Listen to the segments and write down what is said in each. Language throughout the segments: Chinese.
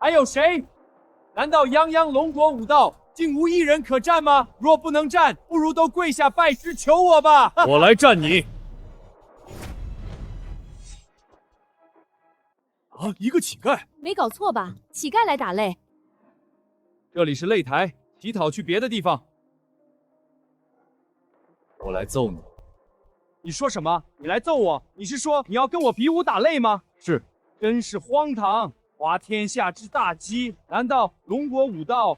还有谁？难道泱泱龙国武道竟无一人可战吗？若不能战，不如都跪下拜师求我吧！我来战你！啊，一个乞丐！没搞错吧？乞丐来打擂？这里是擂台，乞讨去别的地方。我来揍你！你说什么？你来揍我？你是说你要跟我比武打擂吗？是，真是荒唐！滑天下之大稽，难道龙国武道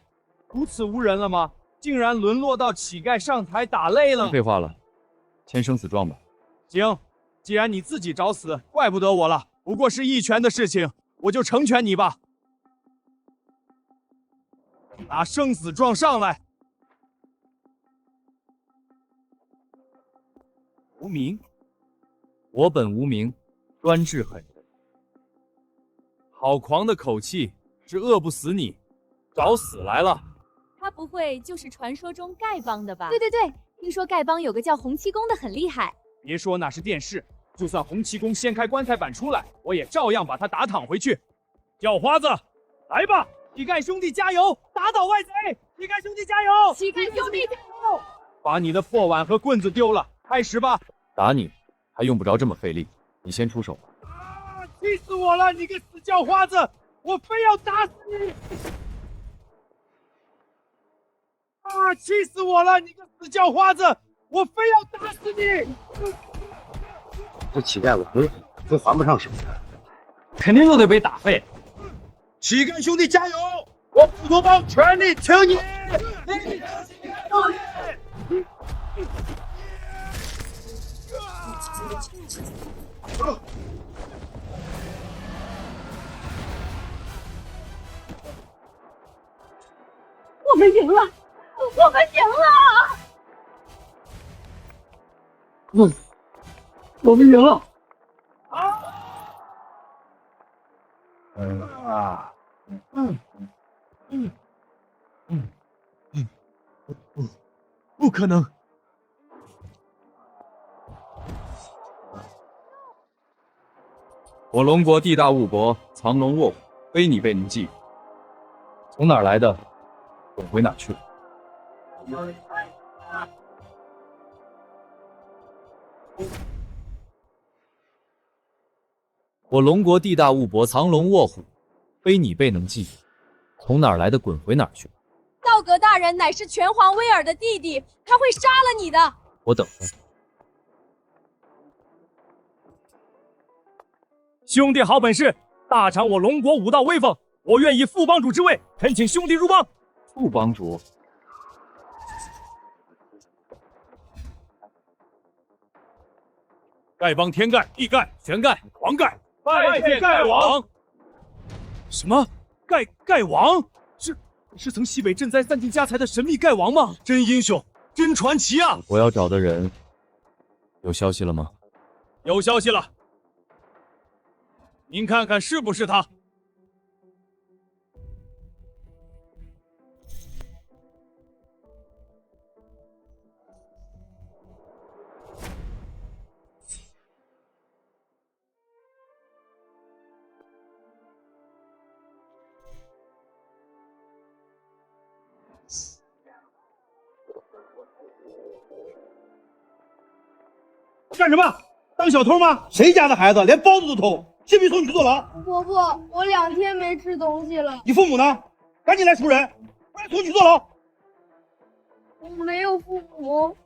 如此无人了吗？竟然沦落到乞丐上台打擂了！废话了，签生死状吧。行，既然你自己找死，怪不得我了。不过是一拳的事情，我就成全你吧。拿生死状上来。无名，我本无名，专治狠人。好狂的口气，是饿不死你，找死来了。他不会就是传说中丐帮的吧？对对对，听说丐帮有个叫洪七公的很厉害。别说那是电视，就算洪七公掀开棺材板出来，我也照样把他打躺回去。叫花子，来吧！乞丐兄弟加油，打倒外贼！乞丐兄弟加油！乞丐兄弟加油！把你的破碗和棍子丢了，开始吧！打你还用不着这么费力，你先出手吧。啊！气死我了！你个死叫花子，我非要打死你！啊！气死我了！你个死叫花子，我非要打死你！这乞丐我真还不上手，肯定都得被打废。乞丐兄弟加油！我普陀帮全力挺你！我们赢了，我们赢了！我们赢了！不可能！我龙国地大物博，藏龙卧虎，非你辈能及。从哪儿来的，滚回哪儿去了。我龙国地大物博，藏龙卧虎，非你辈能及。从哪儿来的，滚回哪儿去了。道格大人乃是拳皇威尔的弟弟，他会杀了你的。我等着。兄弟好本事，大尝我龙国武道威风！我愿以副帮主之位，恳请兄弟入帮。副帮主，丐帮天丐、地丐、玄丐、黄丐，拜见丐王！什么？丐王？是曾西北赈灾散尽家财的神秘丐王吗？真英雄，真传奇啊！我要找的人，有消息了吗？有消息了，您看看是不是他？干什么？当小偷吗？谁家的孩子连包子都偷，信不信送你去坐牢？婆婆，我2天没吃东西了。你父母呢？赶紧来赎人，不然送你去坐牢。我没有父母。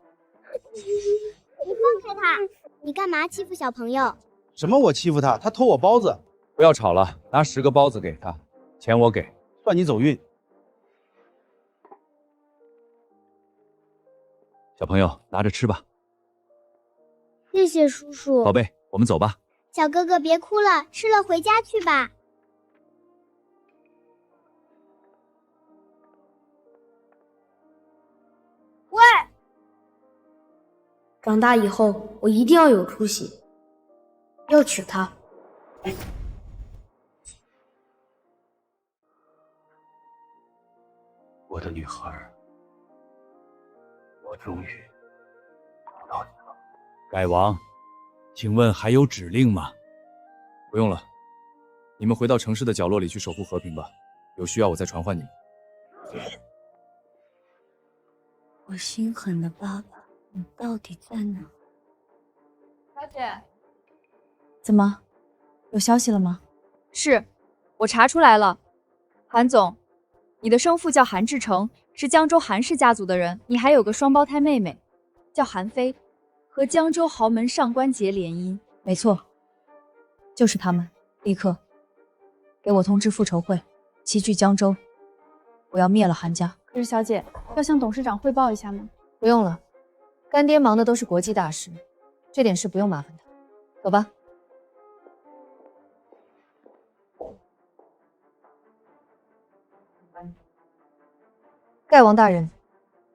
你放开他！你干嘛欺负小朋友？什么？我欺负他？他偷我包子。不要吵了，拿10个包子给他，钱我给，算你走运。小朋友拿着吃吧。谢谢叔叔。宝贝，我们走吧。小哥哥别哭了，吃了回家去吧。喂，长大以后我一定要有出息，要娶她。我的女孩，我终于找到你了。丐王，请问还有指令吗？不用了，你们回到城市的角落里去守护和平吧。有需要我再传唤你。我心狠的爸爸，你到底在哪？小姐，怎么，有消息了吗？是我查出来了，韩总，你的生父叫韩志成，是江州韩氏家族的人，你还有个双胞胎妹妹，叫韩飞，和江州豪门上官桀联姻。没错，就是他们。立刻给我通知复仇会，齐聚江州，我要灭了韩家。可是小姐，要向董事长汇报一下吗？不用了，干爹忙的都是国际大事，这点事不用麻烦他。走吧。盖王大人，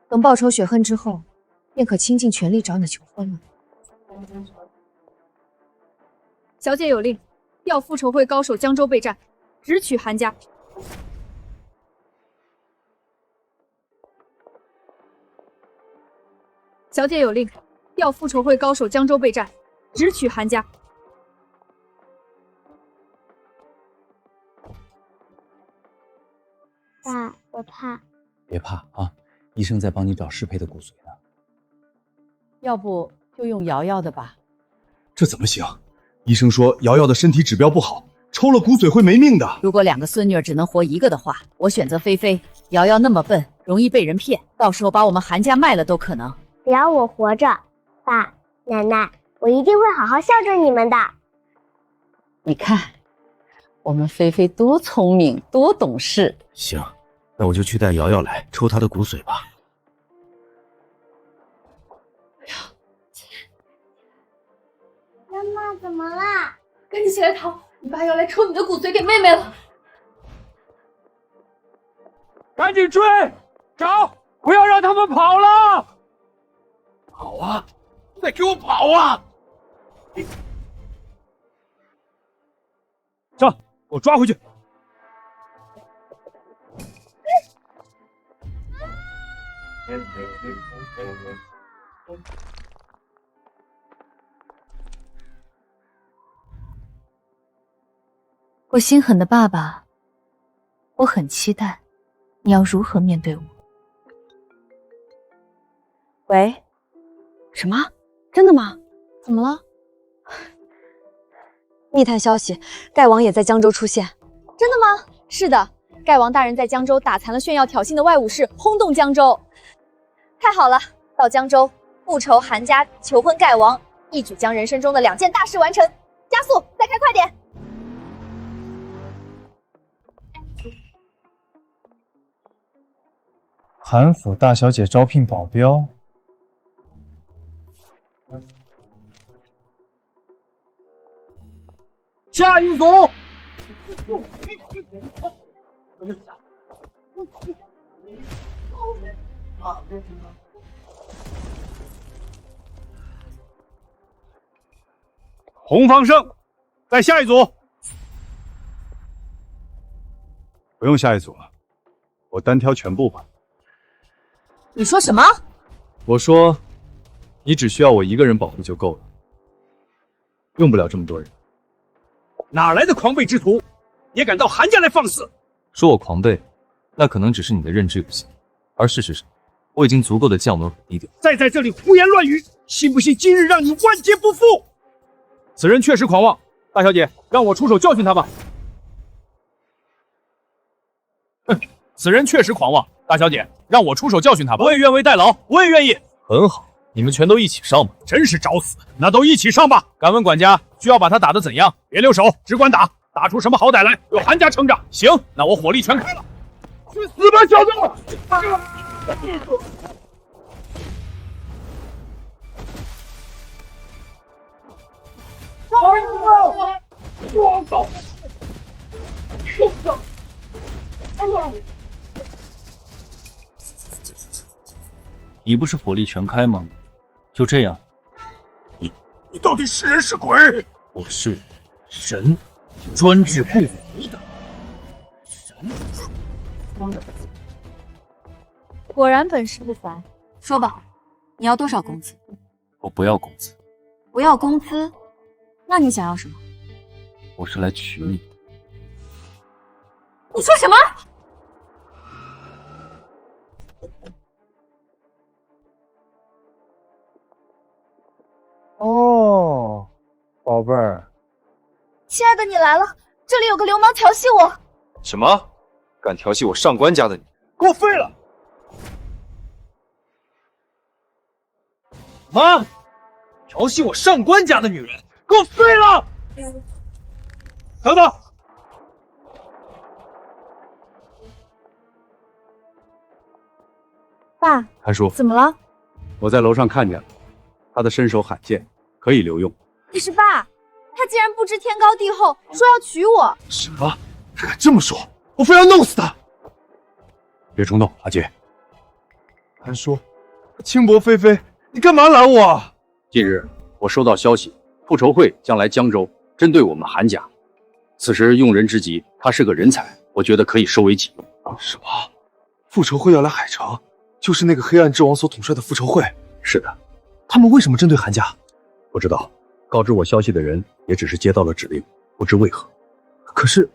等报仇雪恨之后，便可倾尽全力找你求婚了。小姐有令，调复仇会高手江州备战，直取韩家。小姐有令，调复仇会高手江州备战，直取韩家。爸，我怕。别怕啊，医生在帮你找适配的骨髓呢。要不就用瑶瑶的吧？这怎么行？医生说瑶瑶的身体指标不好，抽了骨髓会没命的。如果2个孙女儿只能活1个的话，我选择菲菲。瑶瑶那么笨，容易被人骗，到时候把我们韩家卖了都可能。只要我活着，爸、奶奶，我一定会好好孝顺你们的。你看，我们菲菲多聪明，多懂事。行，那我就去带瑶瑶来抽她的骨髓吧。妈妈怎么啦？赶紧起来逃！你爸要来抽你的骨髓给妹妹了。赶紧追，找，不要让他们跑了！跑啊！再给我跑啊！上，给我抓回去！我心狠的爸爸，我很期待你要如何面对我。喂，什么？真的吗？怎么了？密探消息，盖王也在江州出现。真的吗？是的，盖王大人在江州打残了炫耀挑衅的外武士，轰动江州。太好了，到江州复仇韩家，求婚盖王，一举将人生中的2件大事完成。加速，再开快点！韩府大小姐招聘保镖。下一组。洪方胜，再下一组。不用下一组了，我单挑全部吧。你说什么？我说，你只需要我1个人保护就够了，用不了这么多人。哪来的狂悖之徒，也敢到韩家来放肆？说我狂悖，那可能只是你的认知有限，而事实上，我已经足够的降温和低调。再在这里胡言乱语，信不信今日让你万劫不复？此人确实狂妄，大小姐，让我出手教训他吧。哼，此人确实狂妄，大小姐，让我出手教训他吧。我也愿为代劳，我也愿意。很好，你们全都一起上吧。真是找死！那都一起上吧。敢问管家，需要把他打得怎样？别留手，只管打，打出什么好歹来，有韩家撑着。行，那我火力全开了。去死吧，小子！我操！你不是火力全开吗？就这样。你到底是人是鬼？我是神，专治不服的神。果然本事不凡。说吧，你要多少工资？我不要工资。不要工资？那你想要什么？我是来娶你的。你说什么？宝贝儿，亲爱的，你来了，这里有个流氓调戏我。什么？敢调戏我上官家的女人，给我废了！妈，调戏我上官家的女人，给我废了！等等，爸，韩叔，怎么了？我在楼上看见了，他的身手罕见，可以留用。可是爸，他竟然不知天高地厚，说要娶我。什么？他敢这么说，我非要弄死他！别冲动，阿杰。韩叔，轻薄菲菲，你干嘛拦我啊？近日我收到消息，复仇会将来江州，针对我们韩家。此时用人之急，他是个人才，我觉得可以收为己用。什么？复仇会要来海城？就是那个黑暗之王所统帅的复仇会？是的，他们为什么针对韩家？不知道。告知我消息的人也只是接到了指令，不知为何。可是，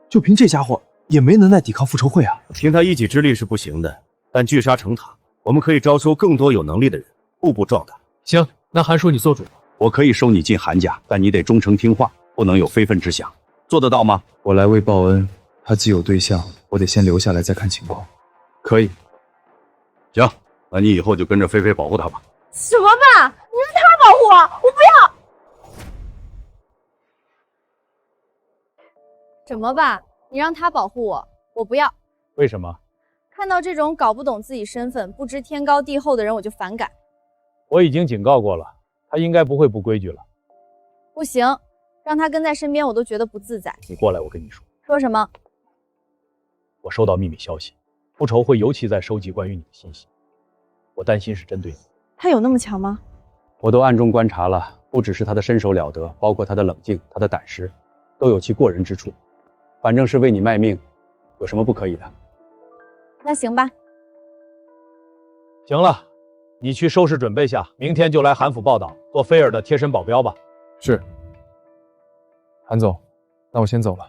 就凭这家伙，也没能耐抵抗复仇会啊！凭他一己之力是不行的，但聚沙成塔，我们可以招收更多有能力的人，步步壮大。行，那韩叔你做主。我可以收你进韩家，但你得忠诚听话，不能有非分之想，做得到吗？我来为报恩，他既有对象，我得先留下来再看情况。可以。行，那你以后就跟着菲菲保护她吧。什么爸？你让他保护我，我不要！什么爸？你让他保护我，我不要。为什么？看到这种搞不懂自己身份、不知天高地厚的人，我就反感。我已经警告过了，他应该不会不规矩了。不行，让他跟在身边，我都觉得不自在。你过来，我跟你说。说什么？我收到秘密消息，复仇会尤其在收集关于你的信息，我担心是针对你。他有那么强吗？我都暗中观察了，不只是他的身手了得，包括他的冷静、他的胆识，都有其过人之处。反正是为你卖命，有什么不可以的？那行吧。行了，你去收拾准备下，明天就来韩府报道，做菲儿的贴身保镖吧。是，韩总，那我先走了。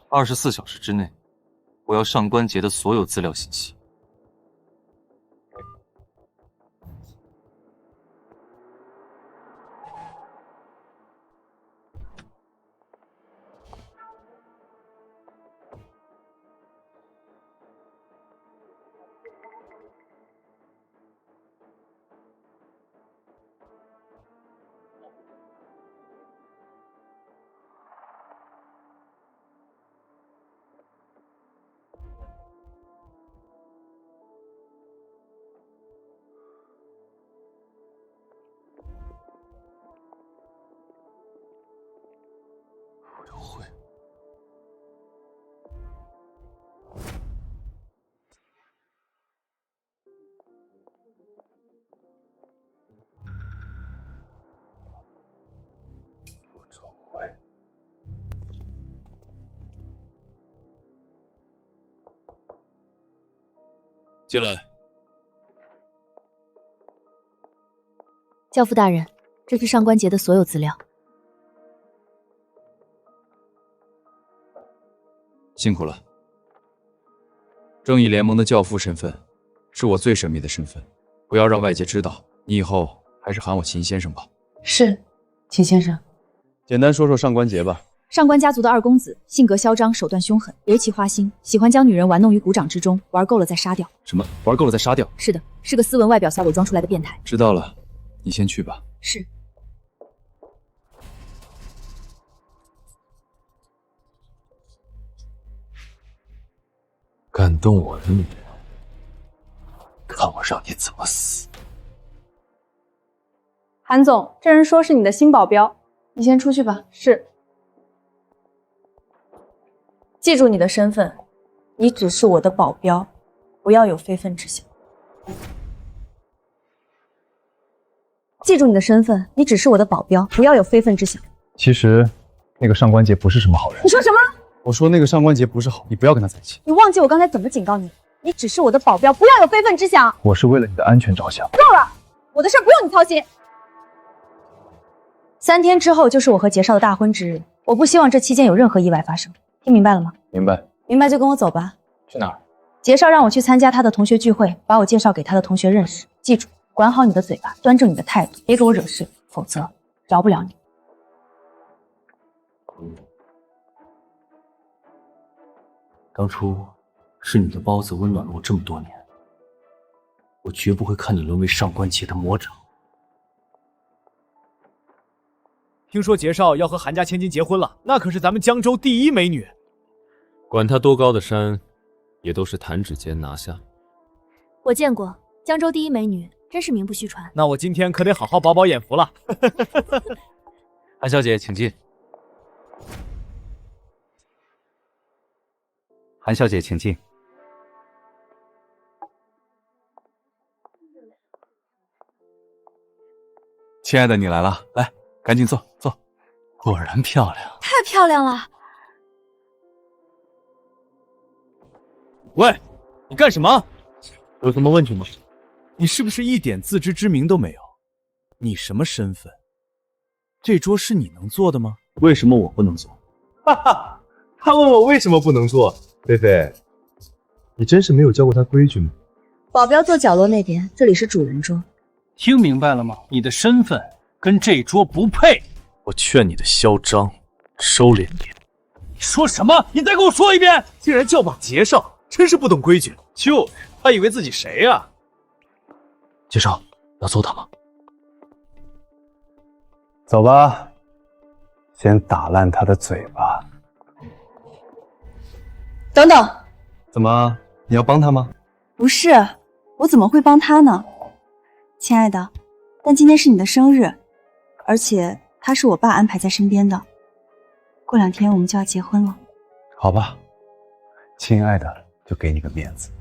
24小时之内，我要上官杰的所有资料信息。进来。教父大人，这是上官杰的所有资料。辛苦了。正义联盟的教父身份，是我最神秘的身份，不要让外界知道。你以后还是喊我秦先生吧。是，秦先生。简单说说上官杰吧。上官家族的二公子，性格嚣张，手段凶狠，尤其花心，喜欢将女人玩弄于股掌之中，玩够了再杀掉。什么？玩够了再杀掉？是的，是个斯文外表下伪装出来的变态。知道了，你先去吧。是。敢动我的女人，看我让你怎么死！韩总，这人说是你的新保镖，你先出去吧。是。记住你的身份，你只是我的保镖，不要有非分之想。记住你的身份，你只是我的保镖，不要有非分之想。其实，那个上官杰不是什么好人。你说什么？我说那个上官杰不是好，你不要跟他在一起。你忘记我刚才怎么警告你？你只是我的保镖，不要有非分之想。我是为了你的安全着想。够了，我的事不用你操心。3天之后就是我和杰少的大婚之日，我不希望这期间有任何意外发生，听明白了吗？明白。明白就跟我走吧。去哪儿？杰少让我去参加他的同学聚会，把我介绍给他的同学认识。记住，管好你的嘴巴，端正你的态度，别给我惹事，否则饶不了你。当初是你的包子温暖了我这么多年，我绝不会看你沦为上官桀的魔掌。听说杰少要和韩家千金结婚了，那可是咱们江州第一美女。管他多高的山，也都是弹指间拿下。我见过江州第一美女，真是名不虚传。那我今天可得好好饱饱眼福了。韩小姐，请进。韩小姐，请进。亲爱的，你来了，来，赶紧坐坐。果然漂亮，太漂亮了！喂，你干什么？有什么问题吗？你是不是一点自知之明都没有？你什么身份？这桌是你能做的吗？为什么我不能做？哈哈，他问我为什么不能做。菲菲，你真是没有教过他规矩吗？保镖坐角落那边，这里是主人桌。听明白了吗？你的身份跟这桌不配。我劝你的嚣张，收敛点。你说什么？你再给我说一遍！竟然叫把杰少，真是不懂规矩。就他以为自己谁呀？介绍，要揍他吗？走吧，先打烂他的嘴巴。等等，怎么，你要帮他吗？不是，我怎么会帮他呢？亲爱的，但今天是你的生日，而且他是我爸安排在身边的。过2天我们就要结婚了。好吧，亲爱的，就给你个面子。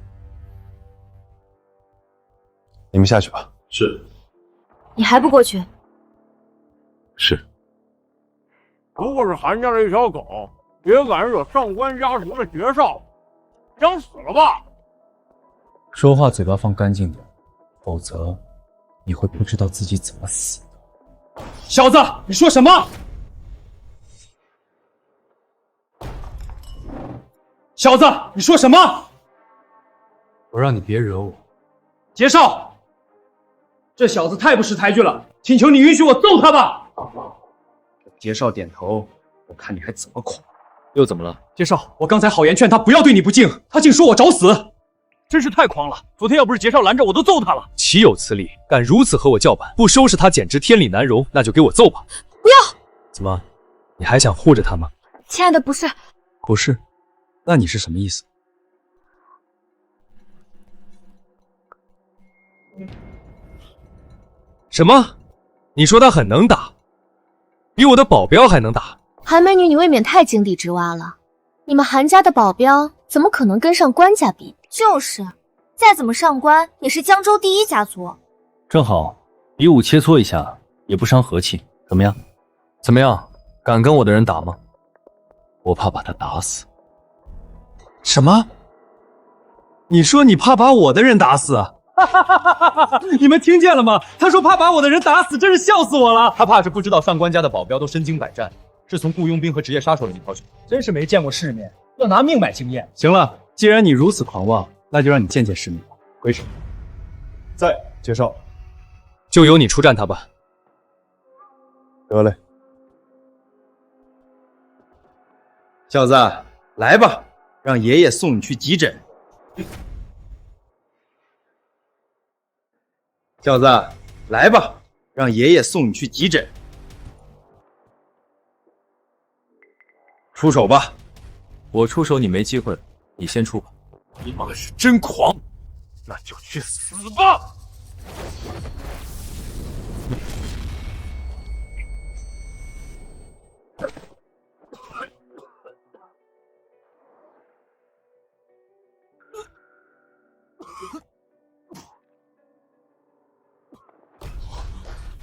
你们下去吧。是。你还不过去？是。不过是韩家的一条狗，也敢惹上官家族的杰少，想死了吧？说话嘴巴放干净点，否则你会不知道自己怎么死的。小子，你说什么？小子，你说什么？我让你别惹我。杰少，这小子太不识抬举了，请求你允许我揍他吧。杰少点头，我看你还怎么狂。又怎么了？杰少，我刚才好言劝他不要对你不敬，他竟说我找死，真是太狂了。昨天要不是杰少拦着，我都揍他了。岂有此理！敢如此和我叫板，不收拾他简直天理难容。那就给我揍吧！不要！怎么，你还想护着他吗？亲爱的，不是。不是？那你是什么意思？什么？你说他很能打，比我的保镖还能打？韩美女，你未免太井底之蛙了。你们韩家的保镖怎么可能跟上官家比？就是，再怎么上官也是江州第一家族。正好比武切磋一下，也不伤和气，怎么样？怎么样？敢跟我的人打吗？我怕把他打死。什么？你说你怕把我的人打死？你们听见了吗？他说怕把我的人打死，真是笑死我了。他怕是不知道上官家的保镖都身经百战，是从雇佣兵和职业杀手里挑选，真是没见过世面，要拿命买经验。行了，既然你如此狂妄，那就让你见见世面吧。回手，在介绍，就由你出战他吧。得嘞，小子，来吧，让爷爷送你去急诊。小子，来吧，让爷爷送你去急诊。出手吧！我出手你没机会，你先出吧。你妈是真狂，那就去死吧！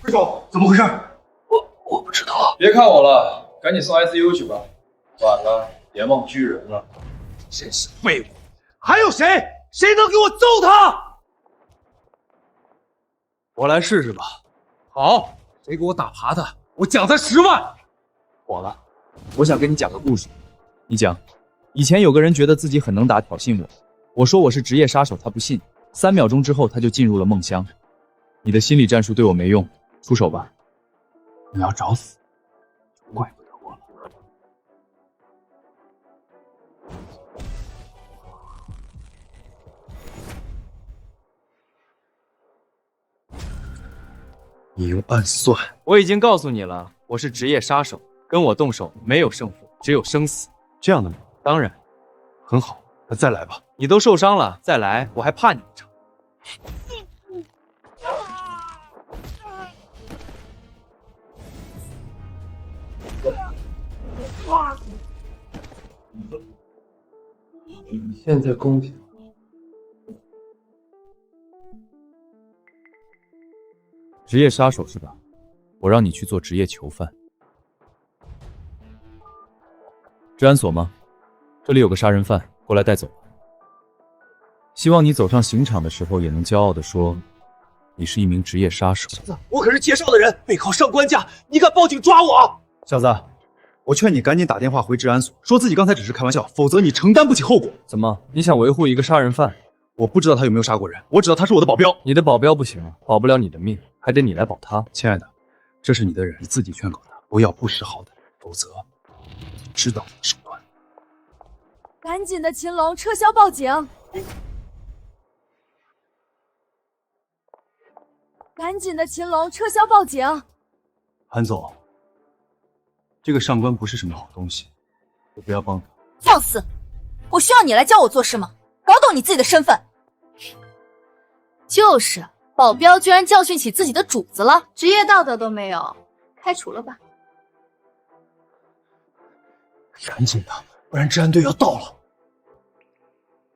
挥手，怎么回事？我不知道。别看我了，赶紧送 ICU 去吧。晚了，别忘拘人了。真是废物！还有谁？谁能给我揍他？我来试试吧。好，谁给我打趴他，我奖他10万。火了，我想跟你讲个故事。你讲，以前有个人觉得自己很能打，挑衅我，我说我是职业杀手，他不信。3秒钟之后，他就进入了梦乡。你的心理战术对我没用，出手吧。你要找死，怪不得我了。明暗算，我已经告诉你了，我是职业杀手，跟我动手没有胜负，只有生死。这样的吗？当然。很好，那再来吧。你都受伤了，再来，我还怕你一场？你现在公平。职业杀手是吧？我让你去做职业囚犯。治安所吗？这里有个杀人犯，过来带走。希望你走上刑场的时候，也能骄傲地说，你是一名职业杀手。我可是介绍的人，背靠上官家，你敢报警抓我？小子，我劝你赶紧打电话回治安所，说自己刚才只是开玩笑，否则你承担不起后果。怎么，你想维护一个杀人犯？我不知道他有没有杀过人，我知道他是我的保镖。你的保镖不行，保不了你的命，还得你来保他。亲爱的，这是你的人，你自己劝告他，不要不识好歹，否则你知道我的手段。赶紧的，秦龙，撤销报警！赶紧的，秦龙，撤销报警！韩总，这个上官不是什么好东西，就不要帮他。放肆！我需要你来教我做事吗？搞懂你自己的身份。就是，保镖居然教训起自己的主子了，职业道德都没有，开除了吧。赶紧的，不然治安队要到了。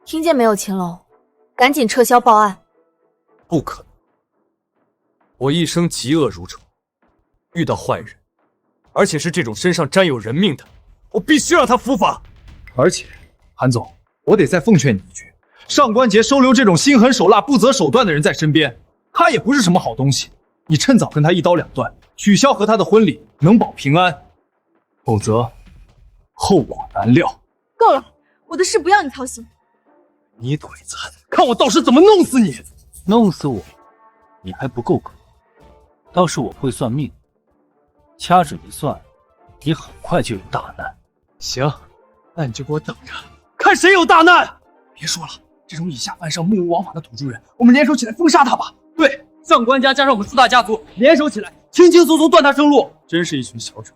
听见没有，秦龙？赶紧撤销报案。不可能！我一生嫉恶如仇，遇到坏人，而且是这种身上沾有人命的，我必须让他伏法。而且，韩总，我得再奉劝你一句，上官桀收留这种心狠手辣、不择手段的人在身边，他也不是什么好东西。你趁早跟他一刀两断，取消和他的婚礼，能保平安，否则后果难料。够了，我的事不要你操心。你腿子狠，看我到时怎么弄死你！弄死我，你还不够格。倒是我会算命，掐指一算，你很快就有大难。行，那你就给我等着，看谁有大难！别说了，这种以下犯上、目无王法的土著人，我们联手起来封杀他吧。对，上官家加上我们4大家族联手起来，轻轻松松断他生路。真是一群小丑，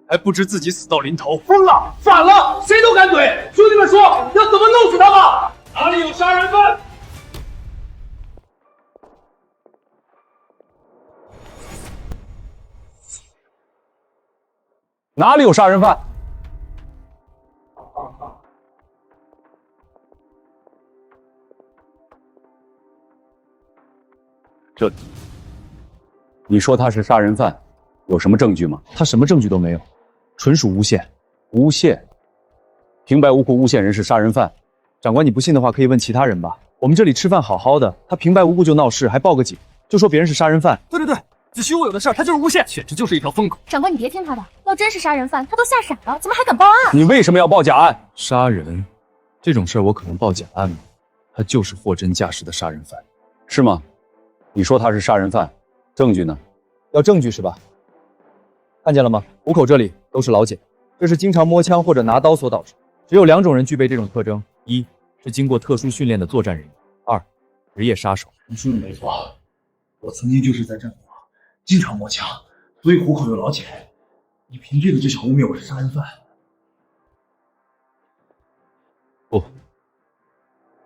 还不知自己死到临头。疯了，反了，谁都敢怼！兄弟们说，要怎么弄死他吧？哪里有杀人犯？哪里有杀人犯？这里。你说他是杀人犯，有什么证据吗？他什么证据都没有，纯属诬陷。诬陷？平白无故诬陷人是杀人犯？长官，你不信的话可以问其他人吧。我们这里吃饭好好的，他平白无故就闹事，还报个警，就说别人是杀人犯。对，子虚乌有的事儿，他就是诬陷，简直就是一条疯狗。长官，你别听他的，要真是杀人犯，他都吓傻了，怎么还敢报案？你为什么要报假案？杀人这种事儿，我可能报假案吗？他就是货真价实的杀人犯，是吗？你说他是杀人犯，证据呢？要证据是吧？看见了吗？虎口这里都是老茧，这是经常摸枪或者拿刀所导致。只有2种人具备这种特征：一是经过特殊训练的作战人员；2，职业杀手。你说的没错，我曾经就是在战场经常摸枪，所以虎口有老茧。你凭这个就想污蔑我是杀人犯？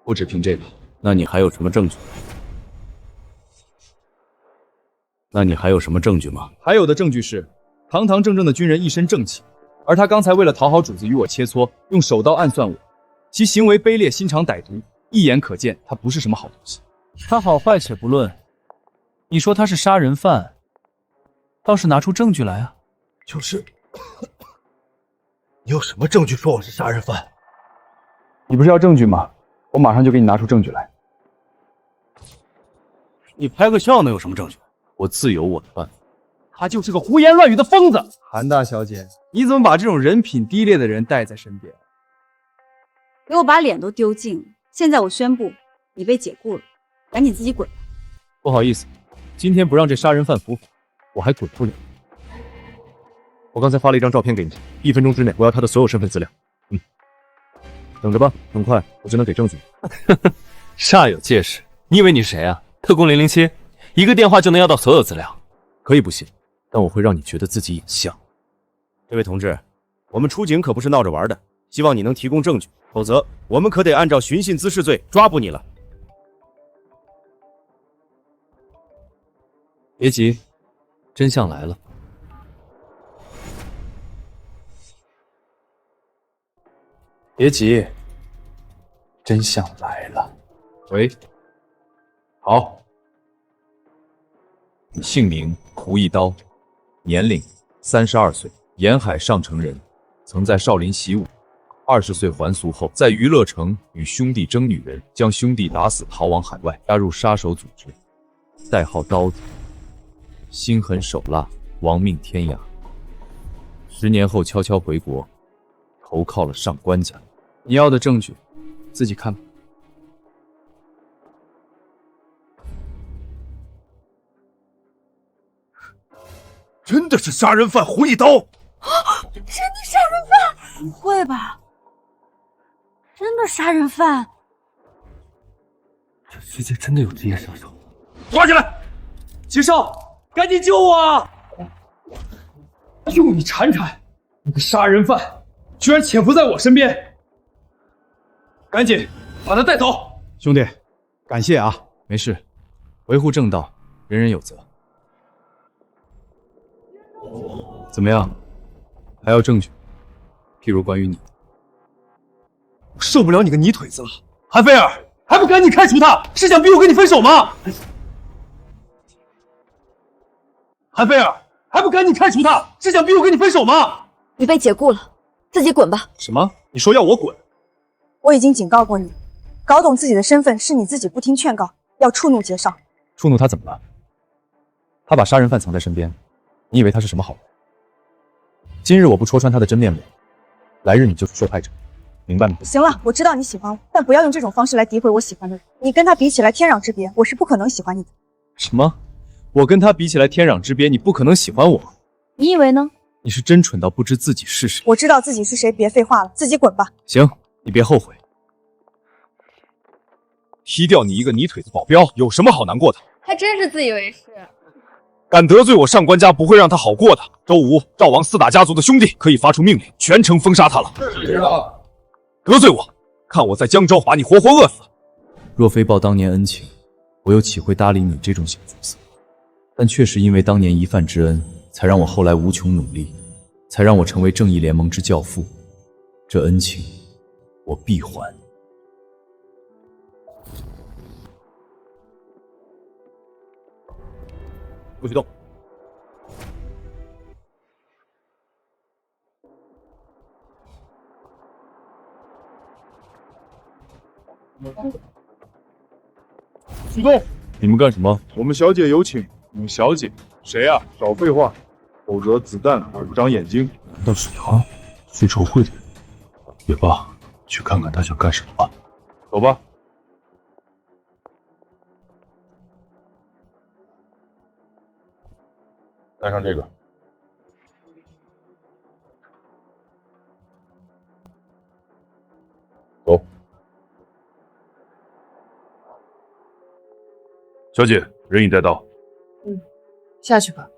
不只凭这个。那你还有什么证据？吗？还有的证据是，堂堂正正的军人一身正气，而他刚才为了讨好主子与我切磋，用手刀暗算我，其行为卑劣，心肠歹毒，一眼可见他不是什么好东西。他好坏且不论，你说他是杀人犯，倒是拿出证据来啊！就是，你有什么证据说我是杀人犯？你不是要证据吗？我马上就给你拿出证据来。你拍个笑能有什么证据？我自有我的办法。他就是个胡言乱语的疯子。韩大小姐，你怎么把这种人品低劣的人带在身边？给我把脸都丢尽了，现在我宣布，你被解雇了，赶紧自己滚吧。不好意思，今天不让这杀人犯伏法，我还滚不了。我刚才发了一张照片给你，1分钟之内我要他的所有身份资料。等着吧，很快我就能给证据。煞有介事，你以为你谁啊？特工007，一个电话就能要到所有资料？可以不信，但我会让你觉得自己也像。这位同志，我们出警可不是闹着玩的，希望你能提供证据，否则我们可得按照寻衅滋事罪抓捕你了。别急，真相来了。别急，真相来了。喂，好。姓名胡一刀，年龄32岁，沿海上城人，曾在少林习武。20岁还俗后，在娱乐城与兄弟争女人，将兄弟打死，逃往海外，加入杀手组织，代号刀子，心狠手辣，亡命天涯。10年后悄悄回国，投靠了上官家。你要的证据，自己看吧。真的是杀人犯胡一刀！真的杀人犯？不会吧？真的杀人犯？这世界真的有职业杀手？抓起来！齐少，赶紧救我啊！用你铲铲！你个杀人犯，居然潜伏在我身边！赶紧把他带走！兄弟，感谢啊！没事，维护正道，人人有责。怎么样？还要证据？譬如关于你。我受不了你个泥腿子了，韩菲尔，还不赶紧开除他？是想逼我跟你分手吗？韩菲尔，还不赶紧开除他？是想逼我跟你分手吗？你被解雇了，自己滚吧。什么？你说要我滚？我已经警告过你，搞懂自己的身份是你自己不听劝告，要触怒杰少。触怒他怎么了？他把杀人犯藏在身边，你以为他是什么好人？今日我不戳穿他的真面目，来日你就是受害者，明白吗？行了，我知道你喜欢我，但不要用这种方式来诋毁我喜欢的人。你跟他比起来天壤之别，我是不可能喜欢你的。什么？我跟他比起来天壤之别，你不可能喜欢我？你以为呢？你是真蠢到不知自己是谁。我知道自己是谁，别废话了，自己滚吧。行，你别后悔。踢掉你一个泥腿子保镖，有什么好难过的？还真是自以为是。敢得罪我上官家，不会让他好过的。周吴、赵王4大家族的兄弟可以发出命令，全城封杀他了。是啊，得罪我，看我在江州把你活活饿死。若非报当年恩情，我又岂会搭理你这种小角色？但确实因为当年一饭之恩，才让我后来无穷努力，才让我成为正义联盟之教父。这恩情，我必还。不许动！启动！你们干什么？我们小姐有请。小姐？谁呀？少废话，否则子弹不长眼睛。难道是他？最仇会的人？也罢，去看看他想干什么吧。走吧。带上这个。走。小姐，人已带到。下去吧。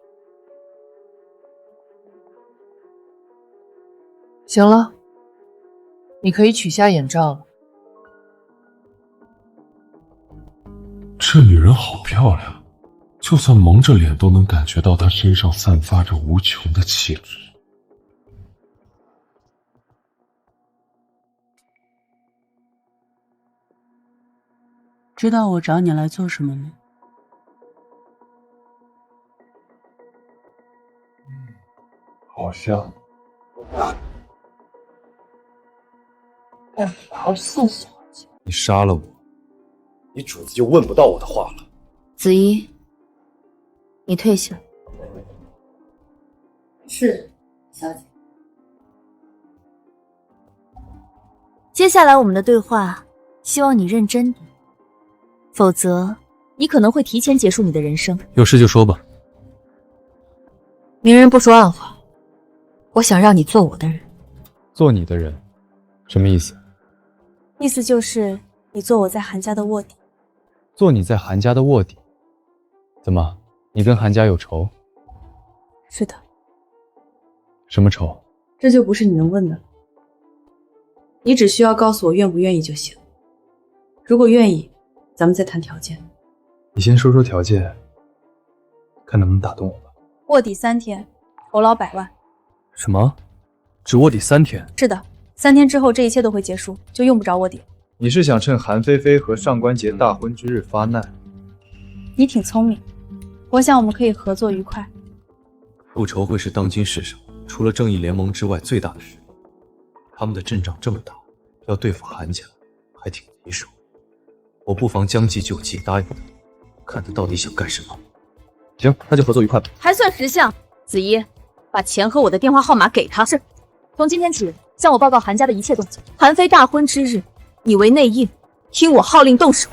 行了，你可以取下眼罩了。这女人好漂亮。就算蒙着脸都能感觉到她身上散发着无穷的气质。知道我找你来做什么吗？好像。好四小姐，你杀了我，你主子就问不到我的话了。子怡，你退下。是，小姐。接下来我们的对话希望你认真点，否则你可能会提前结束你的人生。有事就说吧。明人不说暗话，我想让你做我的人。做你的人，什么意思？意思就是你做我在韩家的卧底。做你在韩家的卧底？怎么，你跟韩家有仇？是的。什么仇？这就不是你能问的了。你只需要告诉我愿不愿意就行。如果愿意，咱们再谈条件。你先说说条件，看能不能打动我吧。卧底3天，酬劳100万。什么？只卧底3天？是的，3天之后这一切都会结束，就用不着卧底。你是想趁韩菲菲和上官桀大婚之日发难？你挺聪明，我想我们可以合作愉快。复仇会是当今世上除了正义联盟之外最大的势力，他们的阵仗这么大，要对付韩家还挺棘手。我不妨将计就计，答应他，看他到底想干什么。行，那就合作愉快吧。还算识相。子怡，把钱和我的电话号码给他。是。从今天起，向我报告韩家的一切动静。韩非大婚之日，你为内应，听我号令动手。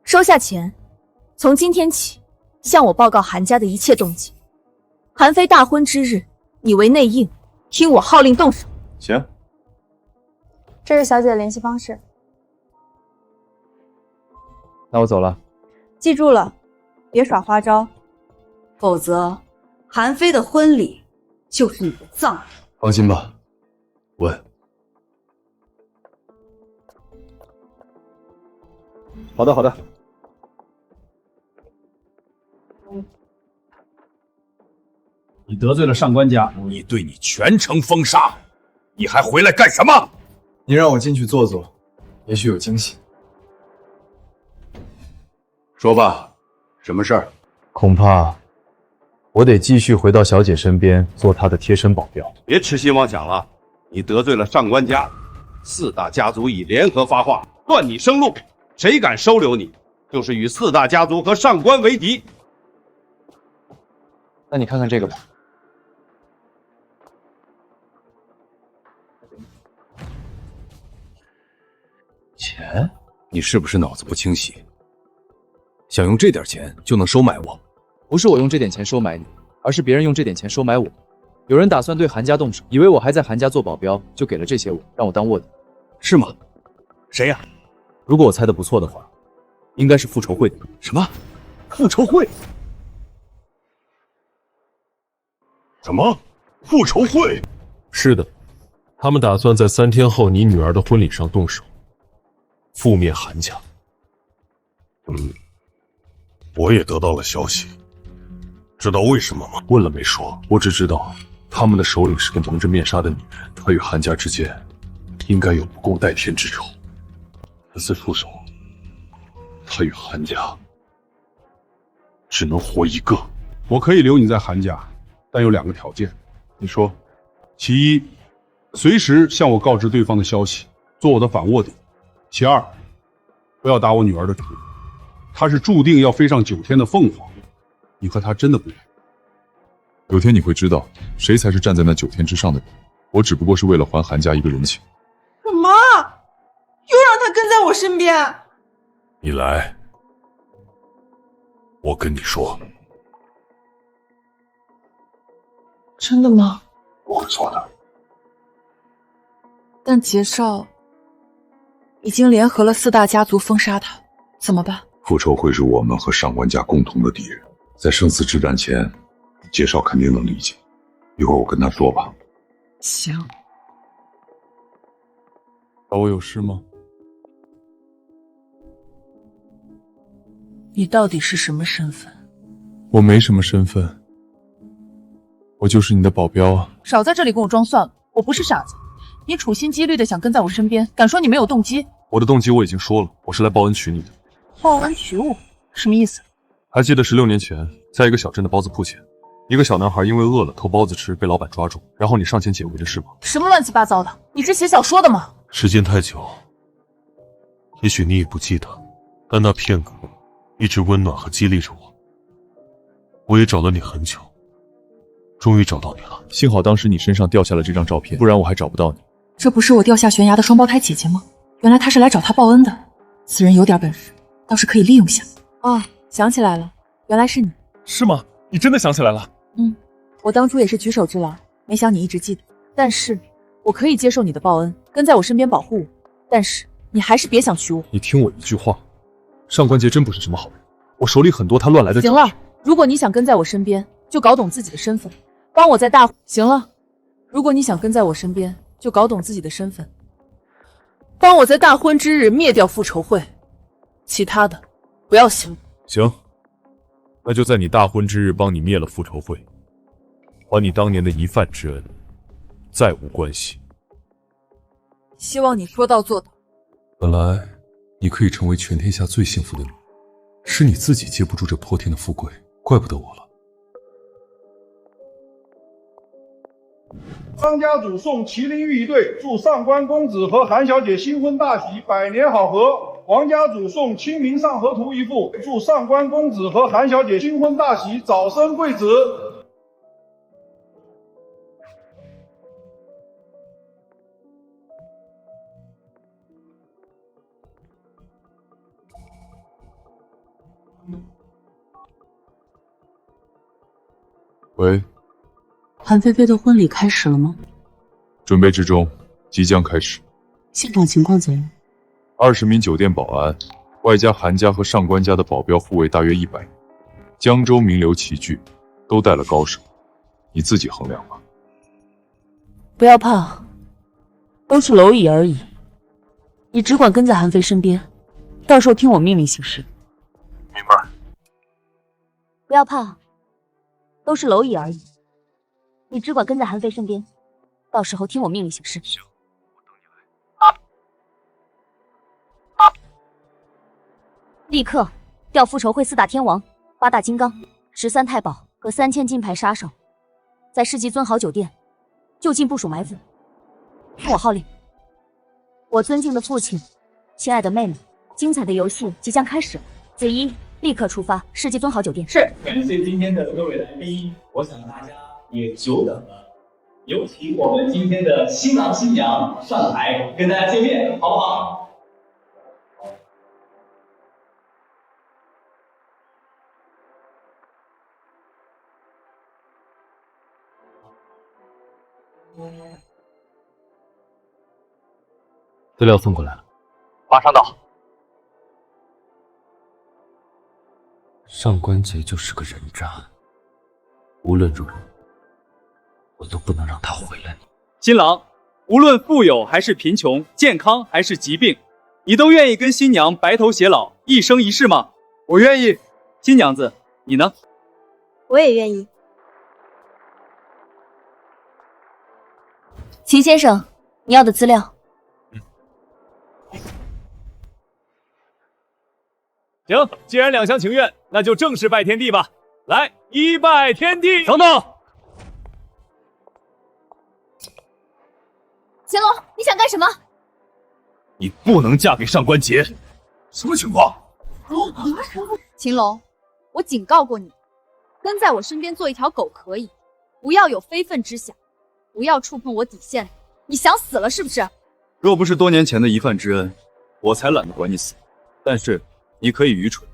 收下钱。从今天起，向我报告韩家的一切动静。韩非大婚之日，你为内应，听我号令动手。行。这是小姐的联系方式。那我走了。记住了，别耍花招，否则韩非的婚礼就是你的葬礼。放心吧，问。好的，好的。你得罪了上官家，你对你全城封杀，你还回来干什么？你让我进去坐坐，也许有惊喜。说吧，什么事儿？恐怕我得继续回到小姐身边，做她的贴身保镖。别痴心妄想了，你得罪了上官家，4大家族已联合发话，断你生路。谁敢收留你，就是与4大家族和上官为敌。那你看看这个吧。钱？你是不是脑子不清晰？想用这点钱就能收买我？不是我用这点钱收买你，而是别人用这点钱收买我。有人打算对韩家动手，以为我还在韩家做保镖，就给了这些我，让我当卧底。是吗？谁呀？如果我猜的不错的话，应该是复仇会的。什么？复仇会？什么？复仇会？是的，他们打算在3天后你女儿的婚礼上动手，覆灭韩家。我也得到了消息，知道为什么吗？问了没说，我只知道他们的首领是个蒙着面纱的女人，她与韩家之间应该有不共戴天之仇。这次出手，她与韩家只能活一个。我可以留你在韩家，但有2个条件。你说，其一，随时向我告知对方的消息，做我的反卧底；其二，不要打我女儿的主意。她是注定要飞上9天的凤凰，你和她真的不配。有天你会知道，谁才是站在那9天之上的人。我只不过是为了还韩家一个人情。什么？又让他跟在我身边？你来，我跟你说。真的吗？我说的。但杰少已经联合了4大家族封杀他，怎么办？复仇会是我们和上官家共同的敌人，在生死之战前，介绍肯定能理解。一会儿我跟他说吧。行。找我有事吗？你到底是什么身份？我没什么身份，我就是你的保镖啊。少在这里跟我装算了，我不是傻子。你处心积虑的想跟在我身边，敢说你没有动机？我的动机我已经说了，我是来报恩娶你的。报恩娶我？什么意思？还记得16年前，在一个小镇的包子铺前，一个小男孩因为饿了偷包子吃，被老板抓住，然后你上前解围的事吗？什么乱七八糟的？你是写小说的吗？时间太久，也许你也不记得，但那片刻一直温暖和激励着我。我也找了你很久，终于找到你了。幸好当时你身上掉下了这张照片，不然我还找不到你。这不是我掉下悬崖的双胞胎姐姐吗？原来她是来找他报恩的。此人有点本事，倒是可以利用下。哦，想起来了，原来是你。是吗？你真的想起来了？我当初也是举手之劳，没想你一直记得。但是，我可以接受你的报恩，跟在我身边保护我。但是，你还是别想娶我。你听我一句话，上官桀真不是什么好人，我手里很多他乱来的。行了，如果你想跟在我身边，就搞懂自己的身份，帮我在大……行了，如果你想跟在我身边，就搞懂自己的身份，帮我在大婚之日灭掉复仇会。其他的，不要想。行，那就在你大婚之日帮你灭了复仇会，还你当年的一饭之恩，再无关系。希望你说到做到。本来你可以成为全天下最幸福的女人，是你自己接不住这泼天的富贵，怪不得我了。张家主送麒麟玉一对，祝上官公子和韩小姐新婚大喜，百年好合。王家主送清明上河图一幅，祝上官公子和韩小姐新婚大喜，早生贵子。喂，韩菲菲的婚礼开始了吗？准备之中，即将开始。现场情况怎样？20名酒店保安，外加韩家和上官家的保镖护卫大约100人，江州名流齐聚，都带了高手，你自己衡量吧。不要怕，都是蝼蚁而已。你只管跟在韩非身边，到时候听我命令行事。明白。不要怕，都是蝼蚁而已。你只管跟在韩非身边，到时候听我命令行事。行。立刻调复仇会4大天王、8大金刚、13太保和3000金牌杀手，在世纪尊豪酒店就近部署埋伏。听我号令，我尊敬的父亲，亲爱的妹妹，精彩的游戏即将开始。子怡，立刻出发世纪尊豪酒店。是。感谢今天的各位来宾，我想大家也久等了，有请我们今天的新郎新娘上台跟大家见面，好不好？资料送过来了，马上到。上官桀就是个人渣，无论如何，我都不能让他毁了你。新郎，无论富有还是贫穷，健康还是疾病，你都愿意跟新娘白头偕老，一生一世吗？我愿意。新娘子，你呢？我也愿意。秦先生，你要的资料。行，既然两厢情愿，那就正式拜天地吧。来，一拜天地。等等，乾隆，你想干什么？你不能嫁给上官桀。什么情况？秦龙，我警告过你，跟在我身边做一条狗可以，不要有非分之想，不要触碰我底线。你想死了是不是？若不是多年前的一饭之恩，我才懒得管你死。但是你可以愚蠢，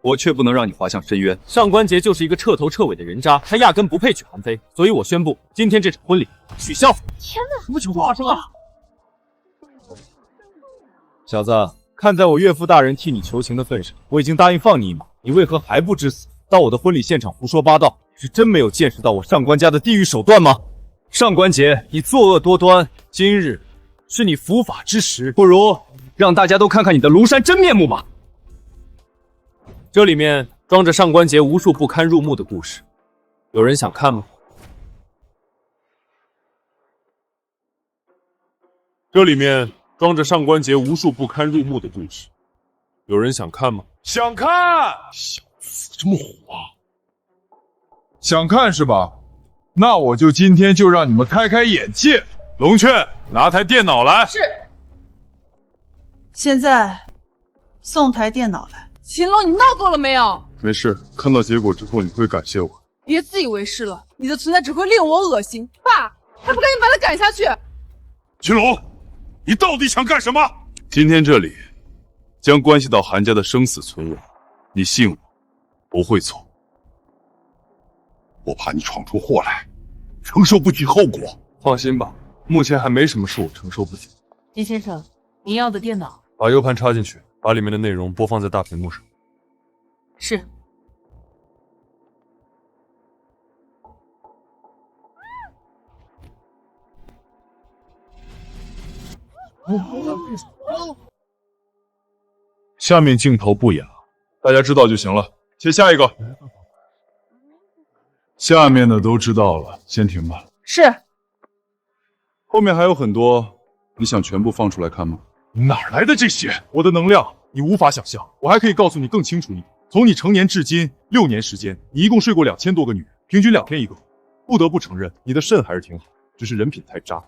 我却不能让你滑向深渊。上官桀就是一个彻头彻尾的人渣，他压根不配娶韩非，所以我宣布今天这场婚礼取消。天哪，什么情况发生啊？小子，看在我岳父大人替你求情的份上，我已经答应放你一马，你为何还不知死？到我的婚礼现场胡说八道，是真没有见识到我上官家的地狱手段吗？上官桀，你作恶多端，今日是你伏法之时，不如让大家都看看你的庐山真面目吧。这里面装着上官桀无数不堪入目的故事，有人想看吗？这里面装着上官桀无数不堪入目的故事，有人想看吗？想看！小子这么火啊！想看是吧？那我就今天就让你们开开眼界。龙雀，拿台电脑来。是。现在送台电脑来。秦龙，你闹够了没有？没事，看到结果之后你会感谢我。别自以为是了，你的存在只会令我恶心。爸，还不赶紧把他赶下去！秦龙，你到底想干什么？今天这里将关系到韩家的生死存亡，你信我，不会错。我怕你闯出祸来，承受不起后果。放心吧，目前还没什么是我承受不起。金先生，您要的电脑把 U 盘插进去，把里面的内容播放在大屏幕上。是。下面镜头不雅，大家知道就行了。切下一个。下面的都知道了，先停吧。是。后面还有很多，你想全部放出来看吗？哪来的这些？我的能量你无法想象。我还可以告诉你更清楚一点，从你成年至今6年时间，你一共睡过2000多个女人，平均2天一个。不得不承认，你的肾还是挺好，只是人品太渣。